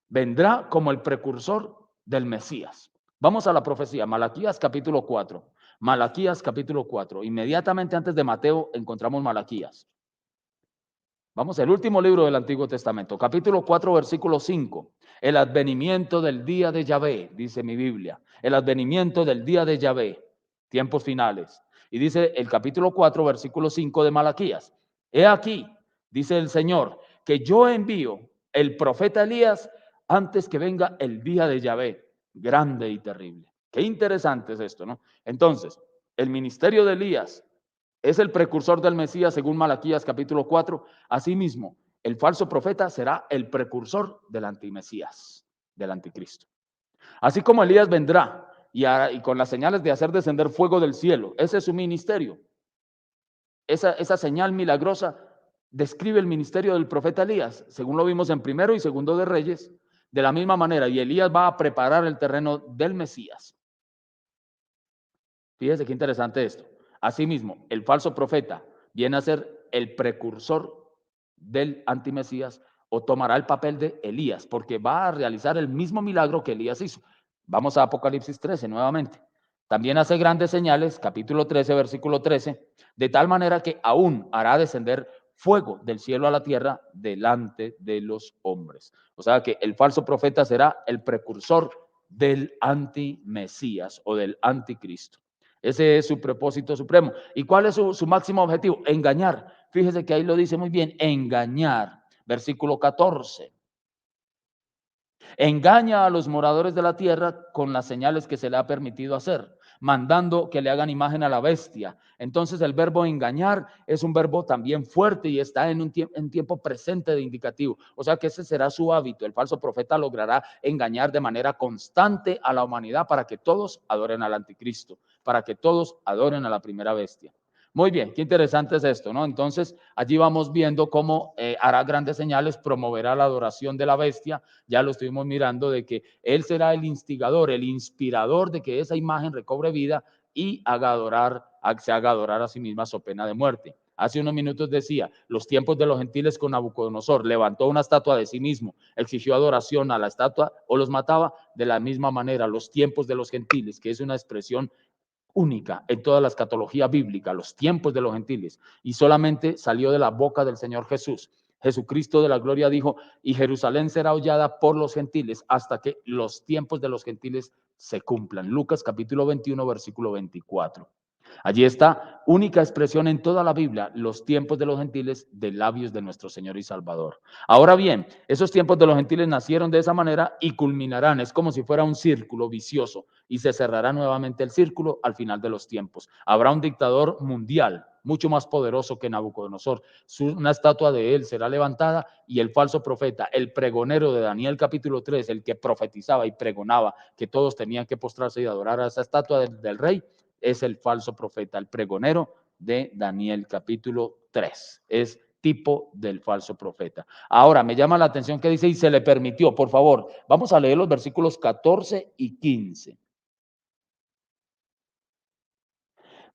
vendrá como el precursor del Mesías. Vamos a la profecía, Malaquías capítulo 4. Malaquías capítulo 4. Inmediatamente antes de Mateo encontramos Malaquías. Vamos al último libro del Antiguo Testamento, capítulo 4, versículo 5. El advenimiento del día de Yahvé, dice mi Biblia. El advenimiento del día de Yahvé, tiempos finales. Y dice el capítulo 4, versículo 5 de Malaquías. He aquí, dice el Señor, que yo envío el profeta Elías antes que venga el día de Yahvé, grande y terrible. Qué interesante es esto, ¿no? Entonces, el ministerio de Elías es el precursor del Mesías según Malaquías capítulo 4. Asimismo, el falso profeta será el precursor del antimesías, del anticristo. Así como Elías vendrá y con las señales de hacer descender fuego del cielo, ese es su ministerio. Esa señal milagrosa describe el ministerio del profeta Elías, según lo vimos en primero y segundo de Reyes, de la misma manera. Y Elías va a preparar el terreno del Mesías. Fíjese qué interesante esto. Asimismo, el falso profeta viene a ser el precursor del antimesías o tomará el papel de Elías, porque va a realizar el mismo milagro que Elías hizo. Vamos a Apocalipsis 13 nuevamente. También hace grandes señales, capítulo 13, versículo 13, de tal manera que aún hará descender fuego del cielo a la tierra delante de los hombres. O sea que el falso profeta será el precursor del antimesías o del anticristo. Ese es su propósito supremo. ¿Y cuál es su máximo objetivo? Engañar. Fíjese que ahí lo dice muy bien, engañar. Versículo 14. Engaña a los moradores de la tierra con las señales que se le ha permitido hacer, mandando que le hagan imagen a la bestia. Entonces el verbo engañar es un verbo también fuerte y está en un tiempo presente de indicativo. O sea que ese será su hábito. El falso profeta logrará engañar de manera constante a la humanidad para que todos adoren al anticristo, para que todos adoren a la primera bestia. Muy bien, qué interesante es esto, ¿no? Entonces, allí vamos viendo cómo hará grandes señales, promoverá la adoración de la bestia. Ya lo estuvimos mirando de que él será el instigador, el inspirador de que esa imagen recobre vida y se haga adorar a sí misma so pena de muerte. Hace unos minutos decía, los tiempos de los gentiles con Nabucodonosor, levantó una estatua de sí mismo, exigió adoración a la estatua o los mataba. De la misma manera, los tiempos de los gentiles, que es una expresión única en toda la escatología bíblica, los tiempos de los gentiles, y solamente salió de la boca del Señor Jesús. Jesucristo de la gloria dijo, y Jerusalén será hollada por los gentiles hasta que los tiempos de los gentiles se cumplan. Lucas capítulo 21, versículo 24. Allí está, única expresión en toda la Biblia, los tiempos de los gentiles de labios de nuestro Señor y Salvador. Ahora bien, esos tiempos de los gentiles nacieron de esa manera y culminarán, es como si fuera un círculo vicioso y se cerrará nuevamente el círculo al final de los tiempos. Habrá un dictador mundial, mucho más poderoso que Nabucodonosor. Una estatua de él será levantada y el falso profeta, el pregonero de Daniel capítulo 3, el que profetizaba y pregonaba que todos tenían que postrarse y adorar a esa estatua del rey, es el falso profeta, el pregonero de Daniel capítulo 3. Es tipo del falso profeta. Ahora, me llama la atención que dice, y se le permitió. Por favor, vamos a leer los versículos 14 y 15.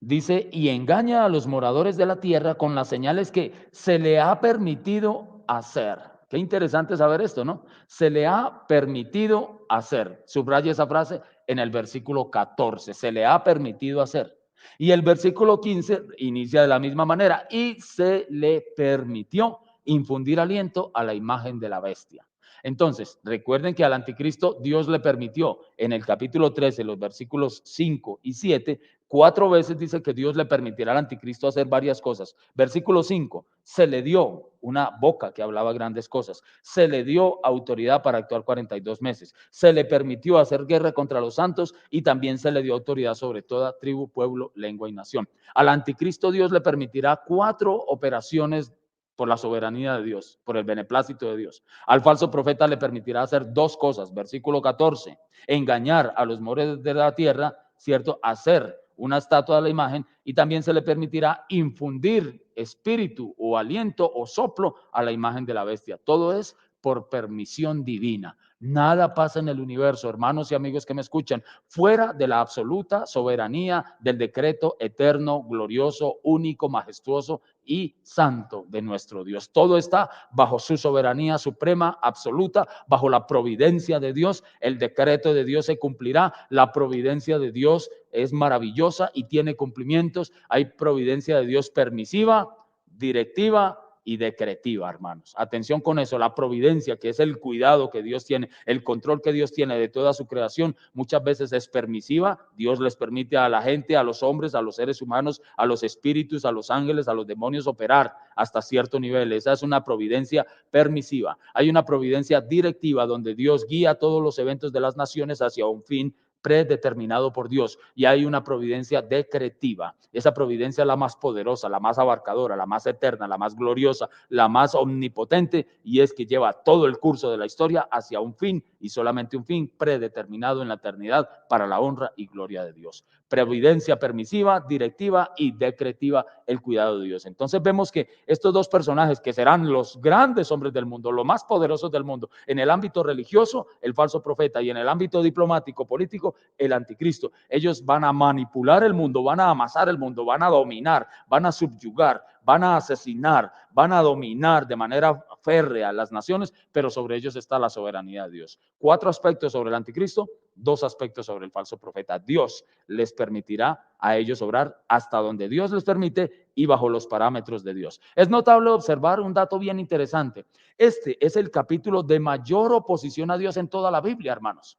Dice, y engaña a los moradores de la tierra con las señales que se le ha permitido hacer. Qué interesante saber esto, ¿no? Se le ha permitido hacer. Subraya esa frase en el versículo 14. Se le ha permitido hacer. Y el versículo 15 inicia de la misma manera. Y se le permitió infundir aliento a la imagen de la bestia. Entonces, recuerden que al anticristo Dios le permitió en el capítulo 13, los versículos 5 y 7, 4 veces dice que Dios le permitirá al anticristo hacer varias cosas. Versículo 5, se le dio una boca que hablaba grandes cosas. Se le dio autoridad para actuar 42 meses. Se le permitió hacer guerra contra los santos y también se le dio autoridad sobre toda tribu, pueblo, lengua y nación. Al anticristo Dios le permitirá 4 operaciones por la soberanía de Dios, por el beneplácito de Dios. Al falso profeta le permitirá hacer 2 cosas. Versículo 14, engañar a los moradores de la tierra, ¿cierto? Hacer una estatua de la imagen, y también se le permitirá infundir espíritu o aliento o soplo a la imagen de la bestia. Todo es por permisión divina. Nada pasa en el universo, hermanos y amigos que me escuchan, fuera de la absoluta soberanía del decreto eterno, glorioso, único, majestuoso y santo de nuestro Dios. Todo está bajo su soberanía suprema, absoluta, bajo la providencia de Dios. El decreto de Dios se cumplirá. La providencia de Dios es maravillosa y tiene cumplimientos. Hay providencia de Dios permisiva, directiva y decretiva, hermanos. Atención con eso, la providencia, que es el cuidado que Dios tiene, el control que Dios tiene de toda su creación, muchas veces es permisiva. Dios les permite a la gente, a los hombres, a los seres humanos, a los espíritus, a los ángeles, a los demonios operar hasta cierto nivel. Esa es una providencia permisiva. Hay una providencia directiva donde Dios guía todos los eventos de las naciones hacia un fin predeterminado por Dios, y hay una providencia decretiva. Esa providencia es la más poderosa, la más abarcadora, la más eterna, la más gloriosa, la más omnipotente, y es que lleva todo el curso de la historia hacia un fin, y solamente un fin predeterminado en la eternidad para la honra y gloria de Dios. Providencia permisiva, directiva y decretiva, el cuidado de Dios. Entonces vemos que estos 2 personajes que serán los grandes hombres del mundo, los más poderosos del mundo, en el ámbito religioso, el falso profeta, y en el ámbito diplomático, político, propósito el anticristo. Ellos van a manipular el mundo, van a amasar el mundo, van a dominar, van a subyugar, van a asesinar, van a dominar de manera férrea las naciones, pero sobre ellos está la soberanía de Dios. 4 aspectos sobre el anticristo, 2 aspectos sobre el falso profeta. Dios les permitirá a ellos obrar hasta donde Dios les permite y bajo los parámetros de Dios. Es notable observar un dato bien interesante. Este es el capítulo de mayor oposición a Dios en toda la Biblia, hermanos.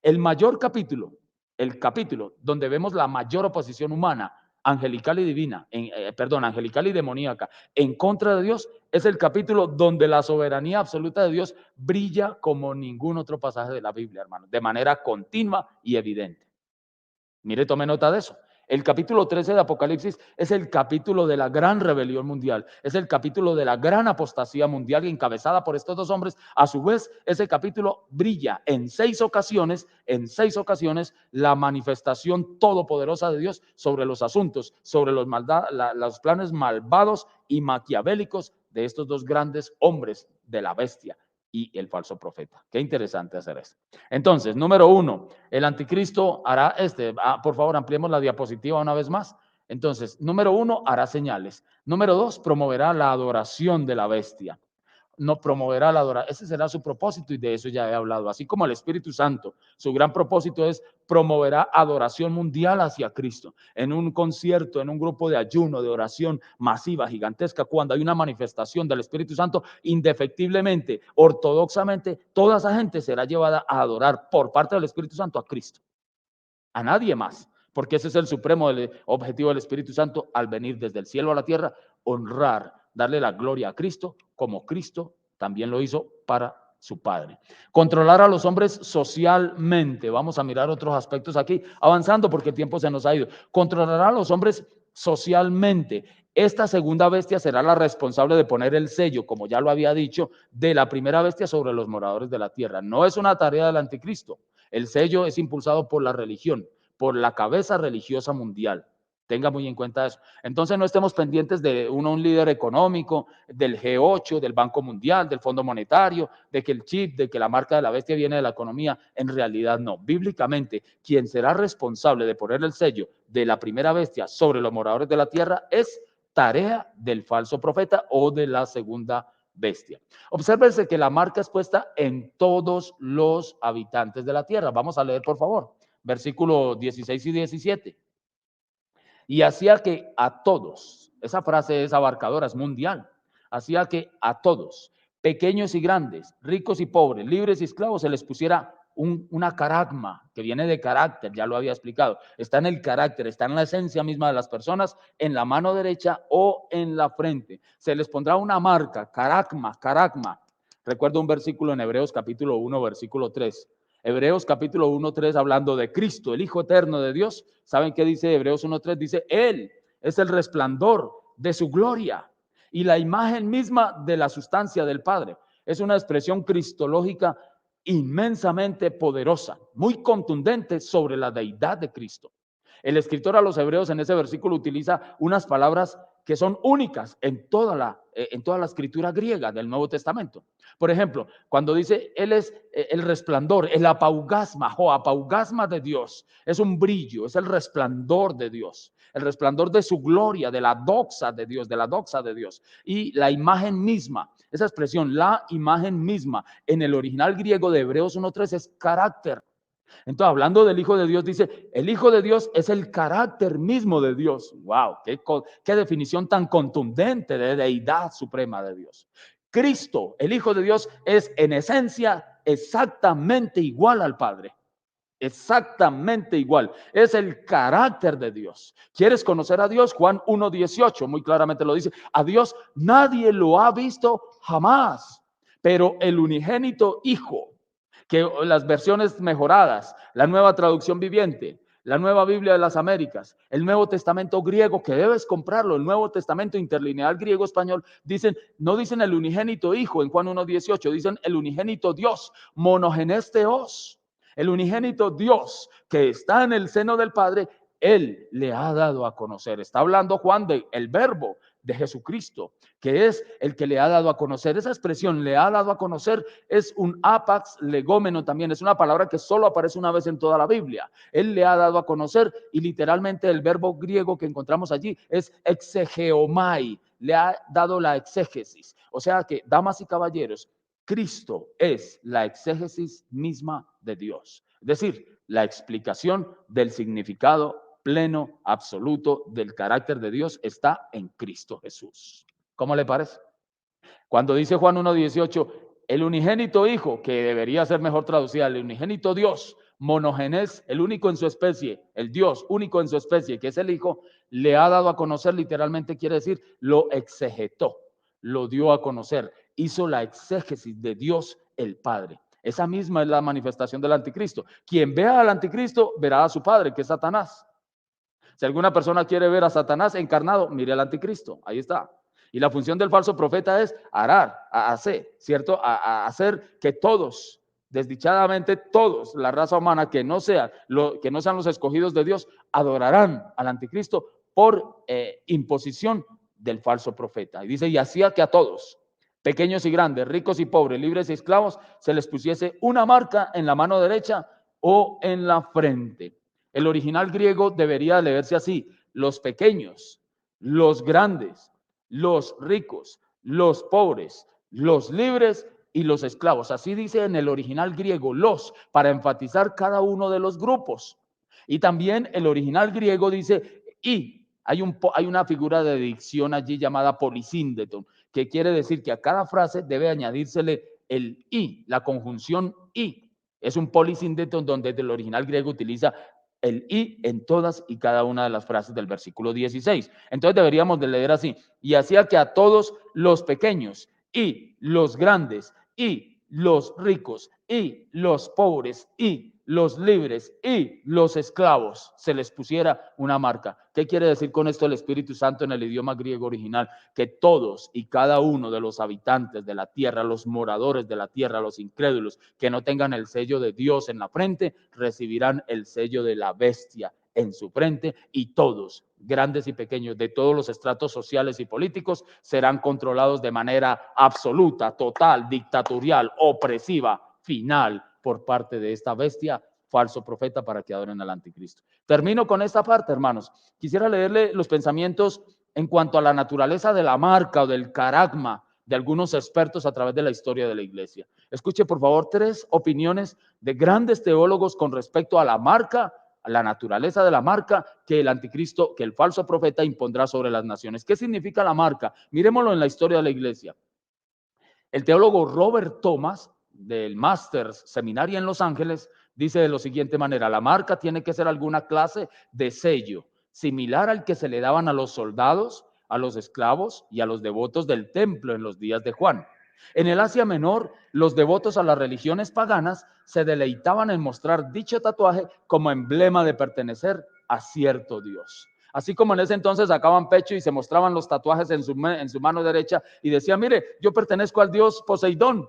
El mayor capítulo, el capítulo donde vemos la mayor oposición humana, angelical y divina, angelical y demoníaca, en contra de Dios, es el capítulo donde la soberanía absoluta de Dios brilla como ningún otro pasaje de la Biblia, hermanos, de manera continua y evidente. Mire, tome nota de eso. El capítulo 13 de Apocalipsis es el capítulo de la gran rebelión mundial, es el capítulo de la gran apostasía mundial encabezada por estos 2 hombres. A su vez, ese capítulo brilla en 6 ocasiones, la manifestación todopoderosa de Dios sobre los asuntos, sobre los planes malvados y maquiavélicos de estos 2 grandes hombres de la bestia y el falso profeta. Qué interesante hacer esto. Entonces, número 1, el anticristo hará por favor, ampliemos la diapositiva una vez más. Entonces, número 1, hará señales. Número 2, promoverá la adoración de la bestia. No promoverá la adoración, ese será su propósito y de eso ya he hablado. Así como el Espíritu Santo, su gran propósito es promoverá adoración mundial hacia Cristo. En un concierto, en un grupo de ayuno, de oración masiva, gigantesca, cuando hay una manifestación del Espíritu Santo, indefectiblemente, ortodoxamente, toda esa gente será llevada a adorar por parte del Espíritu Santo a Cristo. A nadie más, porque ese es el supremo objetivo del Espíritu Santo al venir desde el cielo a la tierra, honrar, darle la gloria a Cristo, como Cristo también lo hizo para su Padre. Controlar a los hombres socialmente. Vamos a mirar otros aspectos aquí, avanzando porque el tiempo se nos ha ido. Controlará a los hombres socialmente. Esta segunda bestia será la responsable de poner el sello, como ya lo había dicho, de la primera bestia sobre los moradores de la tierra. No es una tarea del anticristo. El sello es impulsado por la religión, por la cabeza religiosa mundial. Tenga muy en cuenta eso. Entonces no estemos pendientes de un líder económico, del G8, del Banco Mundial, del Fondo Monetario, de que el chip, de que la marca de la bestia viene de la economía. En realidad no. Bíblicamente, quien será responsable de poner el sello de la primera bestia sobre los moradores de la tierra es tarea del falso profeta o de la segunda bestia. Obsérvense que la marca es puesta en todos los habitantes de la tierra. Vamos a leer, por favor, versículos 16 y 17. Y hacía que a todos, esa frase es abarcadora, es mundial, hacía que a todos, pequeños y grandes, ricos y pobres, libres y esclavos, se les pusiera una caragma, que viene de carácter, ya lo había explicado, está en el carácter, está en la esencia misma de las personas, en la mano derecha o en la frente. Se les pondrá una marca, caragma. Recuerdo un versículo en Hebreos capítulo 1, versículo 3. Hebreos capítulo 1:3, hablando de Cristo, el Hijo eterno de Dios. ¿Saben qué dice Hebreos 1:3? Dice, Él es el resplandor de su gloria y la imagen misma de la sustancia del Padre. Es una expresión cristológica inmensamente poderosa, muy contundente sobre la deidad de Cristo. El escritor a los Hebreos en ese versículo utiliza unas palabras que son únicas en toda la escritura griega del Nuevo Testamento. Por ejemplo, cuando dice Él es el resplandor, el apaugasma de Dios, es un brillo, es el resplandor de Dios, el resplandor de su gloria, de la doxa de Dios. Y la imagen misma, esa expresión, la imagen misma, en el original griego de Hebreos 1:3 es carácter. Entonces, hablando del Hijo de Dios, dice, el Hijo de Dios es el carácter mismo de Dios. ¡Wow! ¡Qué definición tan contundente de deidad suprema de Dios! Cristo, el Hijo de Dios, es en esencia exactamente igual al Padre. Exactamente igual. Es el carácter de Dios. ¿Quieres conocer a Dios? Juan 1:18 muy claramente lo dice. A Dios nadie lo ha visto jamás, pero el unigénito Hijo, que las versiones mejoradas, la nueva traducción viviente, la nueva Biblia de las Américas, el Nuevo Testamento griego, que debes comprarlo, el Nuevo Testamento interlineal griego-español, no dicen el unigénito Hijo en Juan 1:18, dicen el unigénito Dios, monogenes theos, el unigénito Dios que está en el seno del Padre, Él le ha dado a conocer. Está hablando Juan del Verbo, de Jesucristo, que es el que le ha dado a conocer. Esa expresión, le ha dado a conocer, es un apax legómeno también, es una palabra que solo aparece una vez en toda la Biblia. Él le ha dado a conocer, y literalmente el verbo griego que encontramos allí es exegeomai, le ha dado la exégesis. O sea que, damas y caballeros, Cristo es la exégesis misma de Dios, es decir, la explicación del significado pleno, absoluto del carácter de Dios está en Cristo Jesús. ¿Cómo le parece? Cuando dice Juan 1:18, el unigénito Hijo, que debería ser mejor traducida, el unigénito Dios, monogenes, el único en su especie, el Dios único en su especie, que es el Hijo, le ha dado a conocer, literalmente quiere decir, lo exegetó, lo dio a conocer, hizo la exégesis de Dios el Padre. Esa misma es la manifestación del anticristo. Quien vea al anticristo verá a su padre, que es Satanás. Si alguna persona quiere ver a Satanás encarnado, mire al anticristo, ahí está. Y la función del falso profeta es hacer, ¿cierto? A hacer que todos, desdichadamente todos, la raza humana que no sean los escogidos de Dios, adorarán al anticristo por imposición del falso profeta. Y dice, y hacía que a todos, pequeños y grandes, ricos y pobres, libres y esclavos, se les pusiese una marca en la mano derecha o en la frente. El original griego debería leerse así: los pequeños, los grandes, los ricos, los pobres, los libres y los esclavos. Así dice en el original griego los, para enfatizar cada uno de los grupos. Y también el original griego dice y. Hay una figura de dicción allí llamada polisíndeton, que quiere decir que a cada frase debe añadírsele el y, la conjunción y. Es un polisíndeton donde el original griego utiliza el y en todas y cada una de las frases del versículo 16. Entonces deberíamos de leer así: y hacía que a todos los pequeños y los grandes y los ricos y los pobres y los libres y los esclavos se les pusiera una marca. ¿Qué quiere decir con esto el Espíritu Santo en el idioma griego original? Que todos y cada uno de los habitantes de la tierra, los moradores de la tierra, los incrédulos que no tengan el sello de Dios en la frente, recibirán el sello de la bestia en su frente, y todos, grandes y pequeños, de todos los estratos sociales y políticos, serán controlados de manera absoluta, total, dictatorial, opresiva, final, por parte de esta bestia, falso profeta, para que adoren al anticristo. Termino con esta parte, hermanos. Quisiera leerle los pensamientos en cuanto a la naturaleza de la marca o del caragma de algunos expertos a través de la historia de la iglesia. Escuche, por favor, 3 opiniones de grandes teólogos con respecto a la marca, a la naturaleza de la marca que el anticristo, que el falso profeta impondrá sobre las naciones. ¿Qué significa la marca? Miremoslo en la historia de la iglesia. El teólogo Robert Thomas, del Masters Seminario en Los Ángeles, dice de la siguiente manera: la marca tiene que ser alguna clase de sello, similar al que se le daban a los soldados, a los esclavos y a los devotos del templo en los días de Juan. En el Asia Menor, los devotos a las religiones paganas se deleitaban en mostrar dicho tatuaje como emblema de pertenecer a cierto Dios. Así como en ese entonces sacaban pecho y se mostraban los tatuajes en su mano derecha y decían: mire, yo pertenezco al dios Poseidón.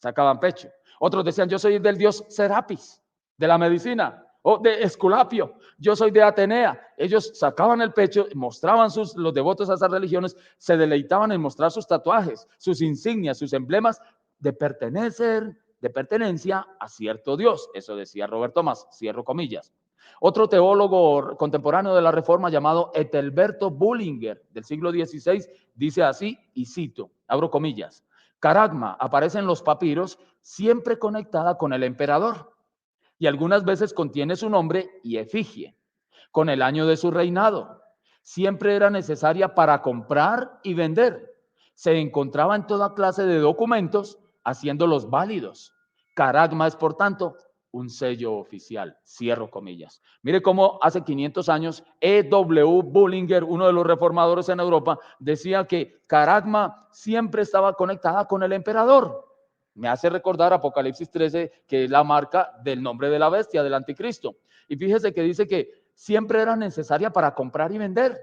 Sacaban pecho. Otros decían: yo soy del dios Serapis, de la medicina, o de Esculapio, yo soy de Atenea. Ellos sacaban el pecho, mostraban los devotos a esas religiones, se deleitaban en mostrar sus tatuajes, sus insignias, sus emblemas de pertenencia a cierto Dios. Eso decía Robert Thomas, cierro comillas. Otro teólogo contemporáneo de la Reforma llamado Ethelberto Bullinger, del siglo XVI, dice así, y cito, abro comillas: caragma aparece en los papiros siempre conectada con el emperador, y algunas veces contiene su nombre y efigie, con el año de su reinado. Siempre era necesaria para comprar y vender. Se encontraba en toda clase de documentos, haciéndolos válidos. Caragma es, por tanto, un sello oficial, cierro comillas. Mire cómo hace 500 años E.W. Bullinger, uno de los reformadores en Europa, decía que caragma siempre estaba conectada con el emperador. Me hace recordar Apocalipsis 13, que es la marca del nombre de la bestia, del anticristo. Y fíjese que dice que siempre era necesaria para comprar y vender.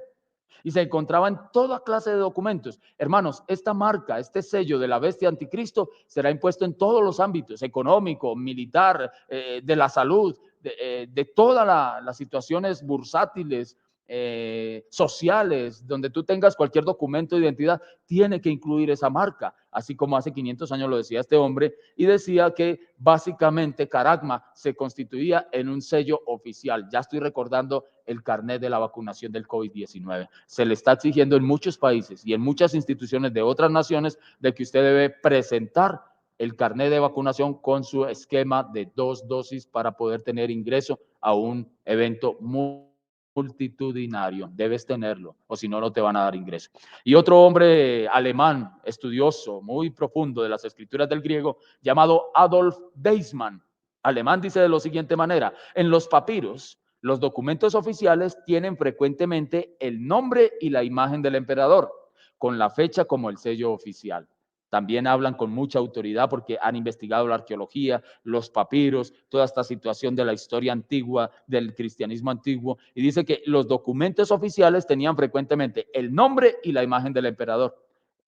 Y se encontraba en toda clase de documentos. Hermanos, esta marca, este sello de la bestia anticristo será impuesto en todos los ámbitos: económico, militar, de la salud, de todas las situaciones bursátiles, sociales, donde tú tengas cualquier documento de identidad, tiene que incluir esa marca, así como hace 500 años lo decía este hombre, y decía que básicamente Caragma se constituía en un sello oficial. Ya estoy recordando el carnet de la vacunación del COVID-19. Se le está exigiendo en muchos países y en muchas instituciones de otras naciones de que usted debe presentar el carnet de vacunación con su esquema de 2 dosis para poder tener ingreso a un evento multitudinario. Debes tenerlo, o si no, no te van a dar ingreso. Y otro hombre alemán, estudioso, muy profundo de las escrituras del griego, llamado Adolf Weizmann, alemán, dice de la siguiente manera: en los papiros, los documentos oficiales tienen frecuentemente el nombre y la imagen del emperador, con la fecha como el sello oficial. También hablan con mucha autoridad porque han investigado la arqueología, los papiros, toda esta situación de la historia antigua, del cristianismo antiguo, y dice que los documentos oficiales tenían frecuentemente el nombre y la imagen del emperador.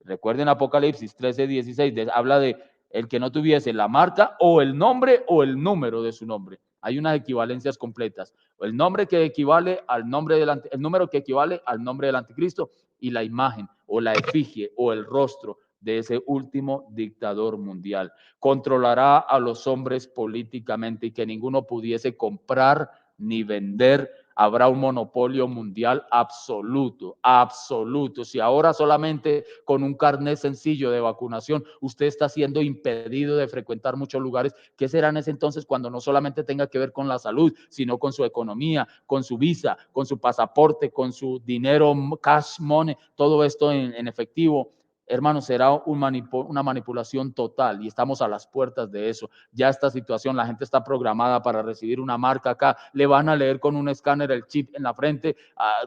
Recuerden Apocalipsis 13:16, habla de el que no tuviese la marca o el nombre o el número de su nombre. Hay unas equivalencias completas. El nombre que equivale al nombre el número que equivale al nombre del anticristo, y la imagen o la efigie o el rostro de ese último dictador mundial. Controlará a los hombres políticamente y que ninguno pudiese comprar ni vender. Habrá un monopolio mundial absoluto, absoluto. Si ahora solamente con un carnet sencillo de vacunación usted está siendo impedido de frecuentar muchos lugares, ¿qué será en ese entonces cuando no solamente tenga que ver con la salud, sino con su economía, con su visa, con su pasaporte, con su dinero, cash money, todo esto en efectivo? Hermanos, será una manipulación total y estamos a las puertas de eso. Ya esta situación, la gente está programada para recibir una marca acá, le van a leer con un escáner el chip en la frente,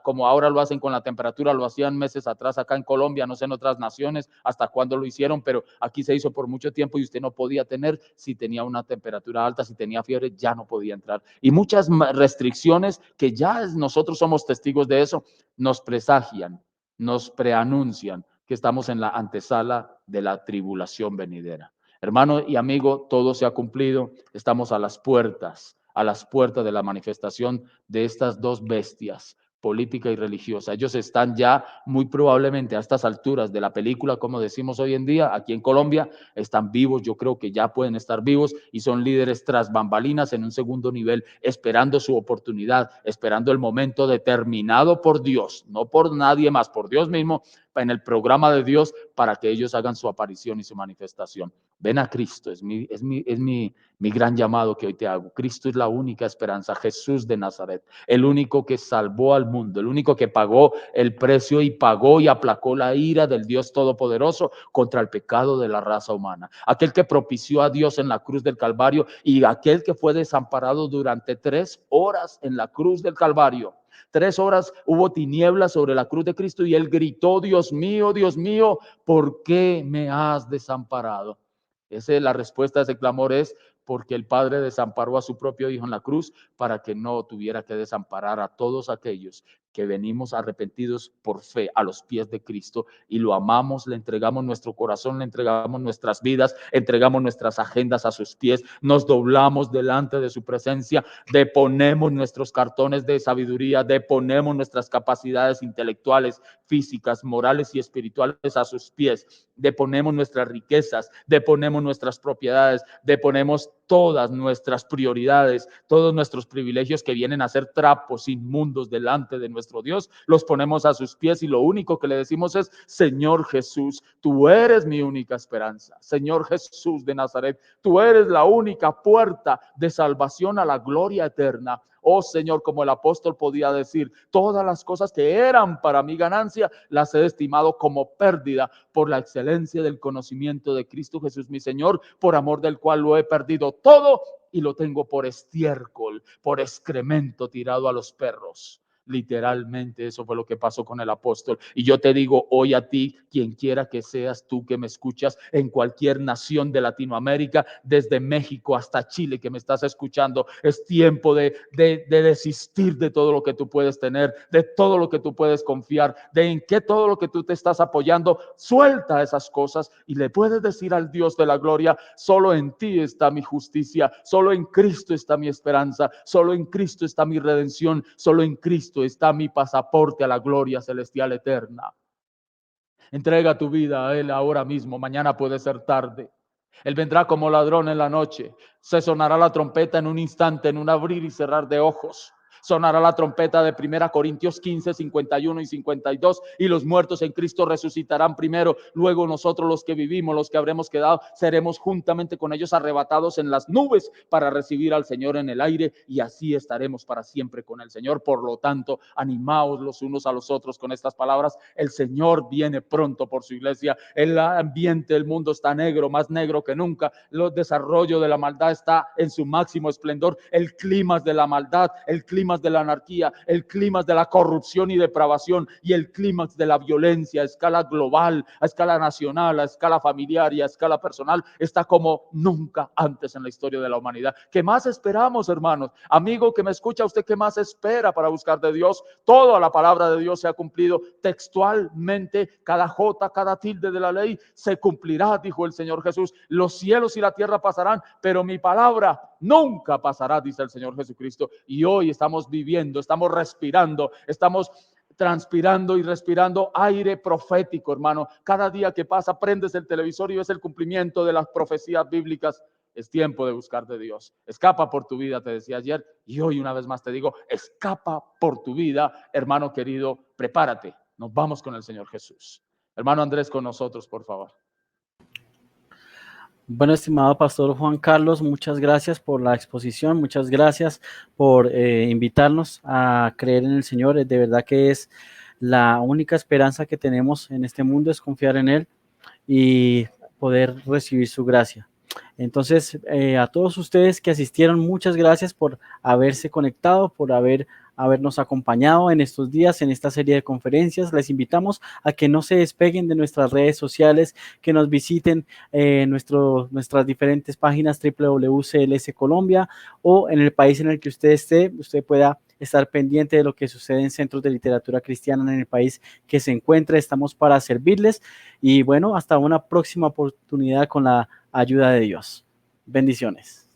como ahora lo hacen con la temperatura, lo hacían meses atrás acá en Colombia, no sé en otras naciones hasta cuándo lo hicieron, pero aquí se hizo por mucho tiempo y usted no podía tener, si tenía una temperatura alta, si tenía fiebre, ya no podía entrar. Y muchas restricciones que ya nosotros somos testigos de eso, nos presagian, nos preanuncian que estamos en la antesala de la tribulación venidera. Hermano y amigo, todo se ha cumplido. Estamos a las puertas de la manifestación de estas dos bestias, política y religiosa. Ellos están ya muy probablemente a estas alturas de la película, como decimos hoy en día, aquí en Colombia, están vivos. Yo creo que ya pueden estar vivos y son líderes tras bambalinas en un segundo nivel, esperando su oportunidad, esperando el momento determinado por Dios, no por nadie más, por Dios mismo, en el programa de Dios, para que ellos hagan su aparición y su manifestación. Ven a Cristo, es mi gran llamado que hoy te hago. Cristo es la única esperanza, Jesús de Nazaret, el único que salvó al mundo, el único que pagó el precio y pagó y aplacó la ira del Dios Todopoderoso contra el pecado de la raza humana. Aquel que propició a Dios en la cruz del Calvario y aquel que fue desamparado durante 3 horas en la cruz del Calvario. 3 horas hubo tinieblas sobre la cruz de Cristo y él gritó: Dios mío, ¿por qué me has desamparado? La respuesta a ese clamor es porque el Padre desamparó a su propio Hijo en la cruz para que no tuviera que desamparar a todos aquellos que venimos arrepentidos por fe a los pies de Cristo y lo amamos, le entregamos nuestro corazón, le entregamos nuestras vidas, entregamos nuestras agendas a sus pies, nos doblamos delante de su presencia, deponemos nuestros cartones de sabiduría, deponemos nuestras capacidades intelectuales, físicas, morales y espirituales a sus pies, deponemos nuestras riquezas, deponemos nuestras propiedades, deponemos todas nuestras prioridades, todos nuestros privilegios que vienen a ser trapos inmundos delante de nuestro Dios, los ponemos a sus pies y lo único que le decimos es: Señor Jesús, tú eres mi única esperanza. Señor Jesús de Nazaret, tú eres la única puerta de salvación a la gloria eterna. Oh Señor, como el apóstol podía decir, todas las cosas que eran para mi ganancia las he estimado como pérdida por la excelencia del conocimiento de Cristo Jesús mi Señor, por amor del cual lo he perdido todo y lo tengo por estiércol, por excremento tirado a los perros. Literalmente eso fue lo que pasó con el apóstol. Y yo te digo hoy a ti, quien quiera que seas tú que me escuchas en cualquier nación de Latinoamérica, desde México hasta Chile que me estás escuchando, es tiempo de desistir de todo lo que tú puedes tener, de todo lo que tú puedes confiar, de en qué todo lo que tú te estás apoyando. Suelta esas cosas y le puedes decir al Dios de la gloria: solo en ti está mi justicia, solo en Cristo está mi esperanza, solo en Cristo está mi redención, solo en Cristo Cristo está mi pasaporte a la gloria celestial eterna. Entrega tu vida a Él ahora mismo, mañana puede ser tarde. Él vendrá como ladrón en la noche. Se sonará la trompeta en un instante, en un abrir y cerrar de ojos. Sonará la trompeta de 1 Corintios 15, 51 y 52, y los muertos en Cristo resucitarán primero. Luego nosotros, los que vivimos, los que habremos quedado, seremos juntamente con ellos arrebatados en las nubes para recibir al Señor en el aire, y así estaremos para siempre con el Señor. Por lo tanto, animaos los unos a los otros con estas palabras. El Señor viene pronto por su iglesia. El ambiente del mundo está negro, más negro que nunca. El desarrollo de la maldad está en su máximo esplendor. El clima de la maldad, el clima de la anarquía, el clima de la corrupción y depravación, y el clímax de la violencia a escala global, a escala nacional, a escala familiar y a escala personal está como nunca antes en la historia de la humanidad. ¿Qué más esperamos, hermanos? Amigo que me escucha, ¿usted qué más espera para buscar de Dios? Toda la palabra de Dios se ha cumplido textualmente. Cada jota, cada tilde de la ley se cumplirá, dijo el Señor Jesús. Los cielos y la tierra pasarán, pero mi palabra nunca pasará, dice el Señor Jesucristo. Y hoy estamos viviendo, estamos respirando, estamos transpirando y respirando aire profético, hermano. Cada día que pasa, prendes el televisor y ves el cumplimiento de las profecías bíblicas. Es tiempo de buscar de Dios. Escapa por tu vida, te decía ayer, y hoy una vez más te digo, escapa por tu vida, hermano querido, prepárate. Nos vamos con el Señor Jesús. Hermano Andrés, con nosotros, por favor. Bueno, estimado pastor Juan Carlos, muchas gracias por la exposición, muchas gracias por invitarnos a creer en el Señor. De verdad que es la única esperanza que tenemos en este mundo, es confiar en Él y poder recibir su gracia. Entonces, a todos ustedes que asistieron, muchas gracias por haberse conectado, por habernos acompañado en estos días, en esta serie de conferencias. Les invitamos a que no se despeguen de nuestras redes sociales, que nos visiten nuestras diferentes páginas www.cls Colombia, o en el país en el que usted esté, usted pueda estar pendiente de lo que sucede en centros de literatura cristiana en el país que se encuentre. Estamos para servirles y bueno, hasta una próxima oportunidad con la ayuda de Dios. Bendiciones.